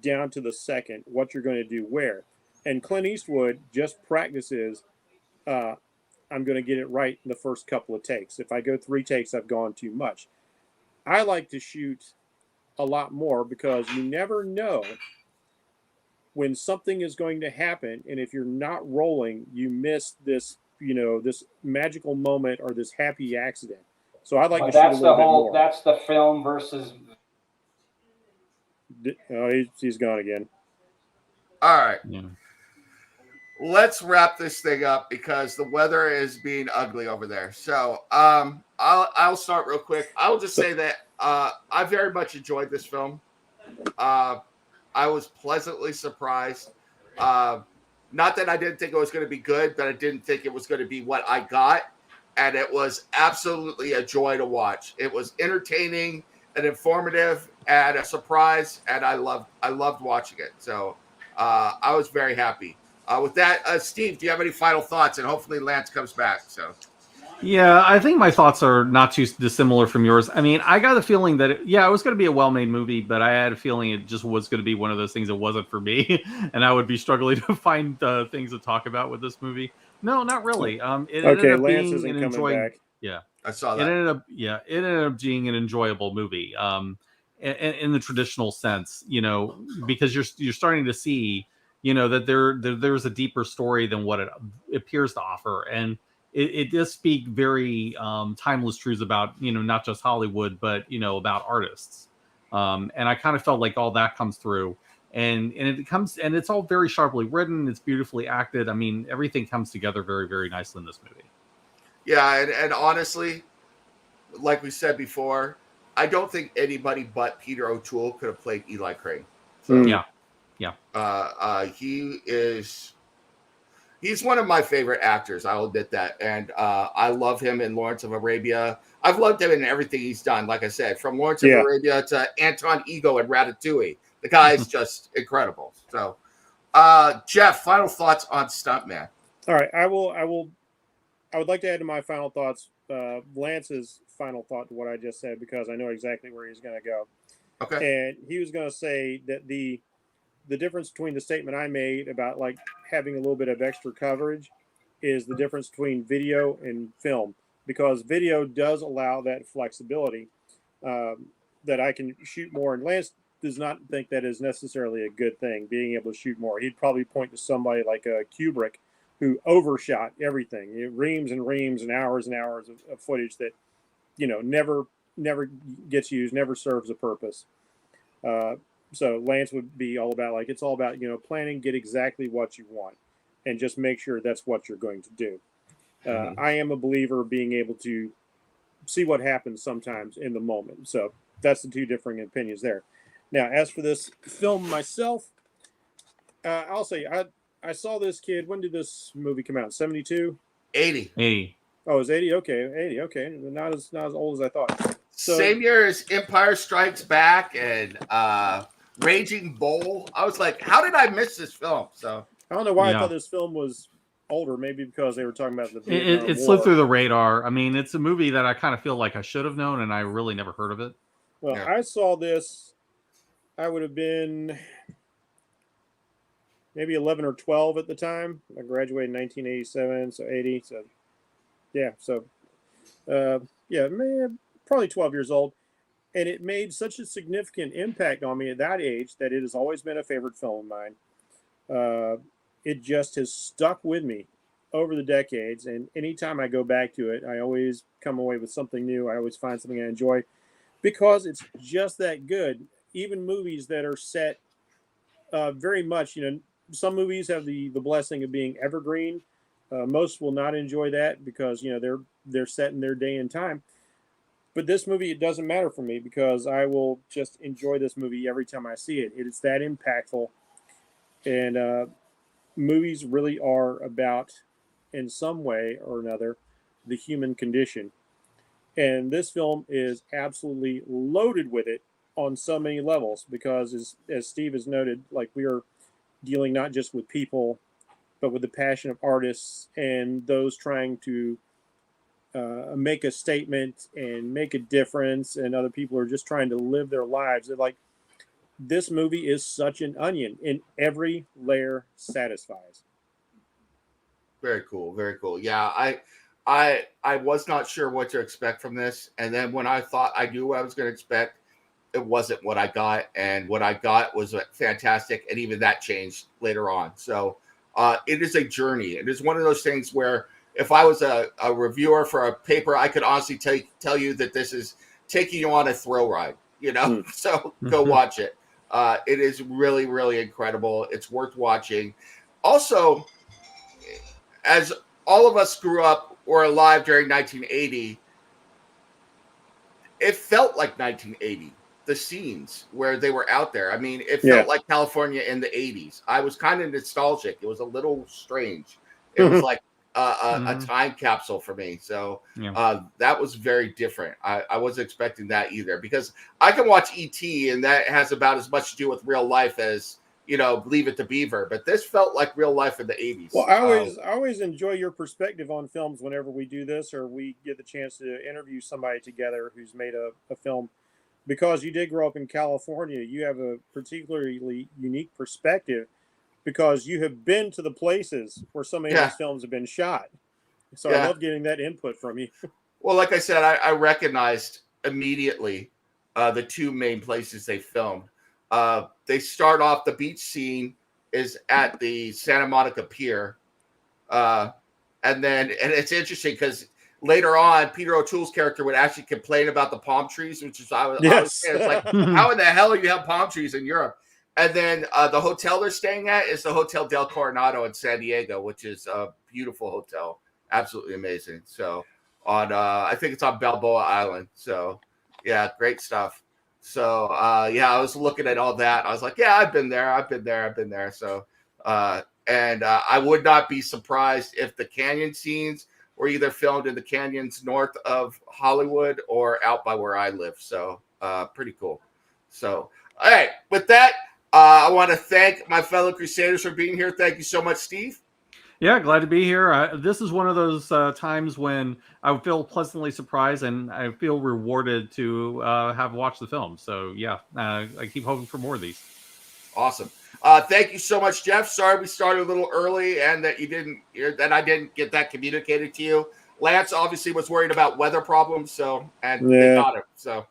down to the second what you're going to do where. And Clint Eastwood just practices, I'm going to get it right in the first couple of takes. If I go 3 takes, I've gone too much. I like to shoot a lot more, because you never know when something is going to happen, and if you're not rolling, you miss this this magical moment or this happy accident. So I like to shoot a little bit more. That's the film versus. Oh, he's gone again. All right. Yeah. Let's wrap this thing up, because the weather is being ugly over there. So I'll start real quick. I will just say that I very much enjoyed this film. I was pleasantly surprised. Not that I didn't think it was going to be good, but I didn't think it was going to be what I got. And it was absolutely a joy to watch. It was entertaining and informative, and a surprise, and I loved watching it. So I was very happy. With that, Steve, do you have any final thoughts? And hopefully Lance comes back. So Yeah, I think my thoughts are not too dissimilar from yours. I mean, I got a feeling that it was going to be a well-made movie, but I had a feeling it just was going to be one of those things that wasn't for me, and I would be struggling to find things to talk about with this movie. No, not really. It ended Okay, up Lance being isn't an coming back. yeah, I saw it that. ended up being an enjoyable movie. In the traditional sense, because you're starting to see, that there's a deeper story than what it appears to offer, and it does speak very timeless truths about not just Hollywood but about artists, and I kind of felt like all that comes through, and it's all very sharply written, it's beautifully acted. I mean, everything comes together very, very nicely in this movie. Yeah, and honestly, like we said before, I don't think anybody but Peter O'Toole could have played Eli Crane. So Yeah, he's one of my favorite actors. I'll admit that, and I love him in Lawrence of Arabia. I've loved him in everything he's done. Like I said, from Lawrence of Yeah. Arabia to Anton Ego and Ratatouille, the guy's just incredible. So, Jeff, final thoughts on Stuntman? All right, I would like to add to my final thoughts Lance's final thought to what I just said, because I know exactly where he's going to go. Okay. And he was going to say that the difference between the statement I made about like having a little bit of extra coverage is the difference between video and film, because video does allow that flexibility that I can shoot more. And Lance does not think that is necessarily a good thing, being able to shoot more. He'd probably point to somebody like Kubrick, who overshot everything, reams and reams and hours of footage that never gets used, never serves a purpose. So Lance would be all about like, it's all about planning, get exactly what you want, and just make sure that's what you're going to do. I am a believer of being able to see what happens sometimes in the moment. So that's the two differing opinions there. Now, as for this film myself, I'll say I saw this kid. When did this movie come out? 72? 80. Oh, it was 80? Okay, 80. Okay, not as old as I thought. So, same year as Empire Strikes Back and Raging Bull. I was like, how did I miss this film? So I don't know why I thought this film was older. Maybe because they were talking about the Vietnam it War. slid through the radar. I mean, it's a movie that I kind of feel like I should have known, and I really never heard of it. Well, I saw this. I would have been maybe 11 or 12 at the time. I graduated in 1987, so 80. So, yeah. So, man, probably 12 years old. And it made such a significant impact on me at that age that it has always been a favorite film of mine. It just has stuck with me over the decades. And anytime I go back to it, I always come away with something new. I always find something I enjoy because it's just that good. Even movies that are set very much, some movies have the blessing of being evergreen. Most will not enjoy that because, they're set in their day and time. But this movie, it doesn't matter for me because I will just enjoy this movie every time I see it. It's that impactful. And movies really are about, in some way or another, the human condition. And this film is absolutely loaded with it on so many levels because, as Steve has noted, like we are dealing not just with people, but with the passion of artists and those trying to make a statement and make a difference, and other people are just trying to live their lives. They're like, this movie is such an onion, and every layer satisfies. Very cool. Very cool. Yeah, I was not sure what to expect from this, and then when I thought I knew what I was going to expect, it wasn't what I got, and what I got was fantastic, and even that changed later on. So it is a journey. It is one of those things where if I was a reviewer for a paper, I could honestly tell you that this is taking you on a thrill ride, So go watch it. It is really, really incredible. It's worth watching. Also, as all of us grew up or alive during 1980, it felt like 1980. The scenes where they were out there. I mean, it felt like California in the 80s. I was kind of nostalgic. It was a little strange. It was like a time capsule for me. So that was very different. I wasn't expecting that either, because I can watch E.T. and that has about as much to do with real life as, Leave It to Beaver. But this felt like real life in the 80s. Well, I always enjoy your perspective on films whenever we do this, or we get the chance to interview somebody together who's made a film. Because you did grow up in California, you have a particularly unique perspective because you have been to the places where so many of these films have been shot. So I love getting that input from you. Well, like I said, I recognized immediately the two main places they filmed. They start off, the beach scene is at the Santa Monica Pier. And it's interesting because later on, Peter O'Toole's character would actually complain about the palm trees, which is, it's like, how in the hell do you have palm trees in Europe? And then the hotel they're staying at is the Hotel Del Coronado in San Diego, which is a beautiful hotel. Absolutely amazing. So I think it's on Balboa Island. So yeah, great stuff. So I was looking at all that. I was like, yeah, I've been there. So I would not be surprised if the canyon scenes were either filmed in the canyons north of Hollywood or out by where I live. So pretty cool. So all right, with that, I want to thank my fellow Crusaders for being here. Thank you so much, Steve. Yeah, glad to be here. This is one of those times when I feel pleasantly surprised and I feel rewarded to have watched the film. So yeah, I keep hoping for more of these. Awesome. Thank you so much, Jeff. Sorry we started a little early and that I didn't get that communicated to you. Lance obviously was worried about weather problems, they got it. So,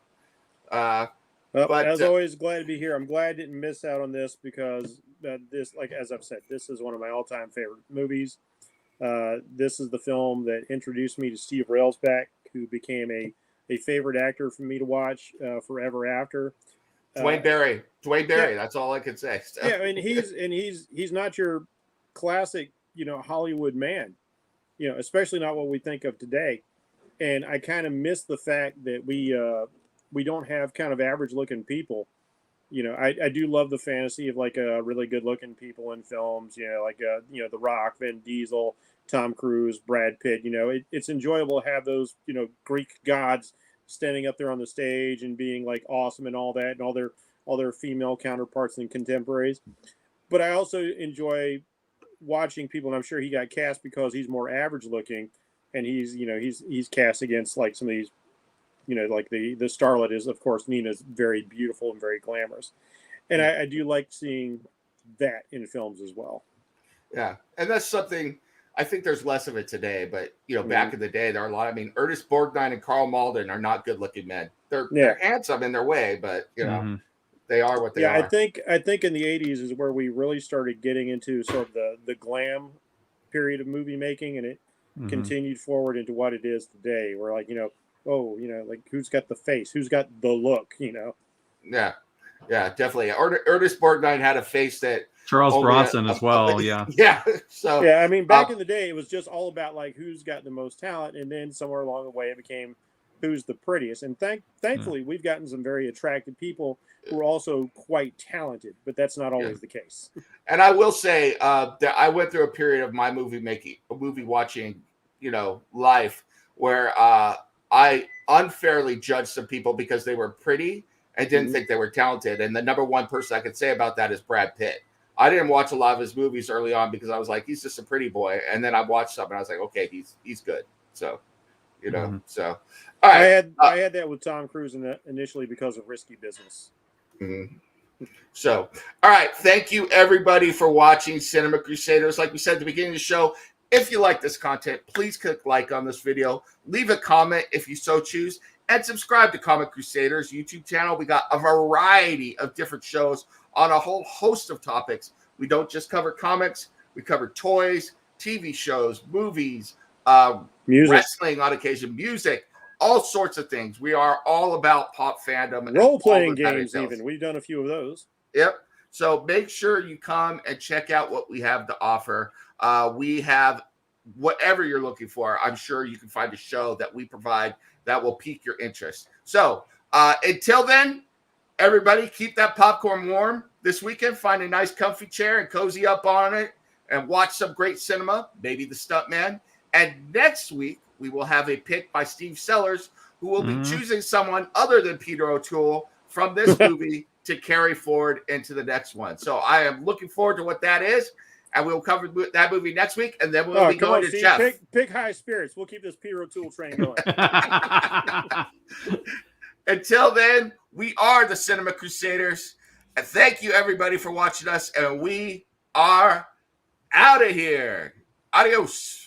but as always, glad to be here. I'm glad I didn't miss out on this because this, like as I've said, this is one of my all-time favorite movies. This is the film that introduced me to Steve Railsback, who became a favorite actor for me to watch forever after. Dwayne Barry. That's all I can say. So. Yeah, I mean he's not your classic, Hollywood man, especially not what we think of today. And I kind of miss the fact that we don't have kind of average looking people. I do love the fantasy of like really good looking people in films, like The Rock, Vin Diesel, Tom Cruise, Brad Pitt. It's enjoyable to have those, Greek gods standing up there on the stage and being like awesome and all that, and all their female counterparts and contemporaries. But I also enjoy watching people, and I'm sure he got cast because he's more average looking, and he's cast against like some of these, like the starlet is, of course, Nina's very beautiful and very glamorous. And I do like seeing that in films as well. Yeah. And that's something, I think there's less of it today, but back in the day, there are a lot. I mean, Ernest Borgnine and Carl Malden are not good looking men. They're handsome in their way, but they are what they are. I think in the 80s is where we really started getting into sort of the glam period of movie making, and it continued forward into what it is today. We're like, like who's got the face? Who's got the look? Yeah, definitely. Ernest Borgnine had a face that Charles Bronson as well. Yeah. So I mean, back in the day, it was just all about like who's got the most talent, and then somewhere along the way, it became who's the prettiest. And thankfully, we've gotten some very attractive people who are also quite talented, but that's not always the case. And I will say that I went through a period of my movie watching, life where I unfairly judged some people because they were pretty and didn't think they were talented. And the number one person I could say about that is Brad Pitt. I didn't watch a lot of his movies early on because I was like, he's just a pretty boy. And then I watched some and I was like, okay, he's good. So, so. All right. I had that with Tom Cruise initially because of Risky Business. So, all right. Thank you, everybody, for watching Cinema Crusaders. Like we said at the beginning of the show, if you like this content, please click like on this video. Leave a comment if you so choose. And subscribe to Comic Crusaders YouTube channel. We got a variety of different shows on a whole host of topics. We don't just cover comics. We cover toys, TV shows, movies, wrestling on occasion, music, all sorts of things. We are all about pop fandom. And role-playing games even. We've done a few of those. Yep. So make sure you come and check out what we have to offer. We have whatever you're looking for. I'm sure you can find a show that we provide that will pique your interest. So until then, everybody, keep that popcorn warm this weekend. Find a nice comfy chair and cozy up on it and watch some great cinema, maybe the Stunt Man. And next week, we will have a pick by Steve Sellers, who will be choosing someone other than Peter O'Toole from this movie to carry forward into the next one. So I am looking forward to what that is. And we'll cover that movie next week. And then we'll be going to Jeff. Pick high spirits. We'll keep this Peter O'Toole train going. Until then, we are the Cinema Crusaders. And thank you, everybody, for watching us. And we are out of here. Adios.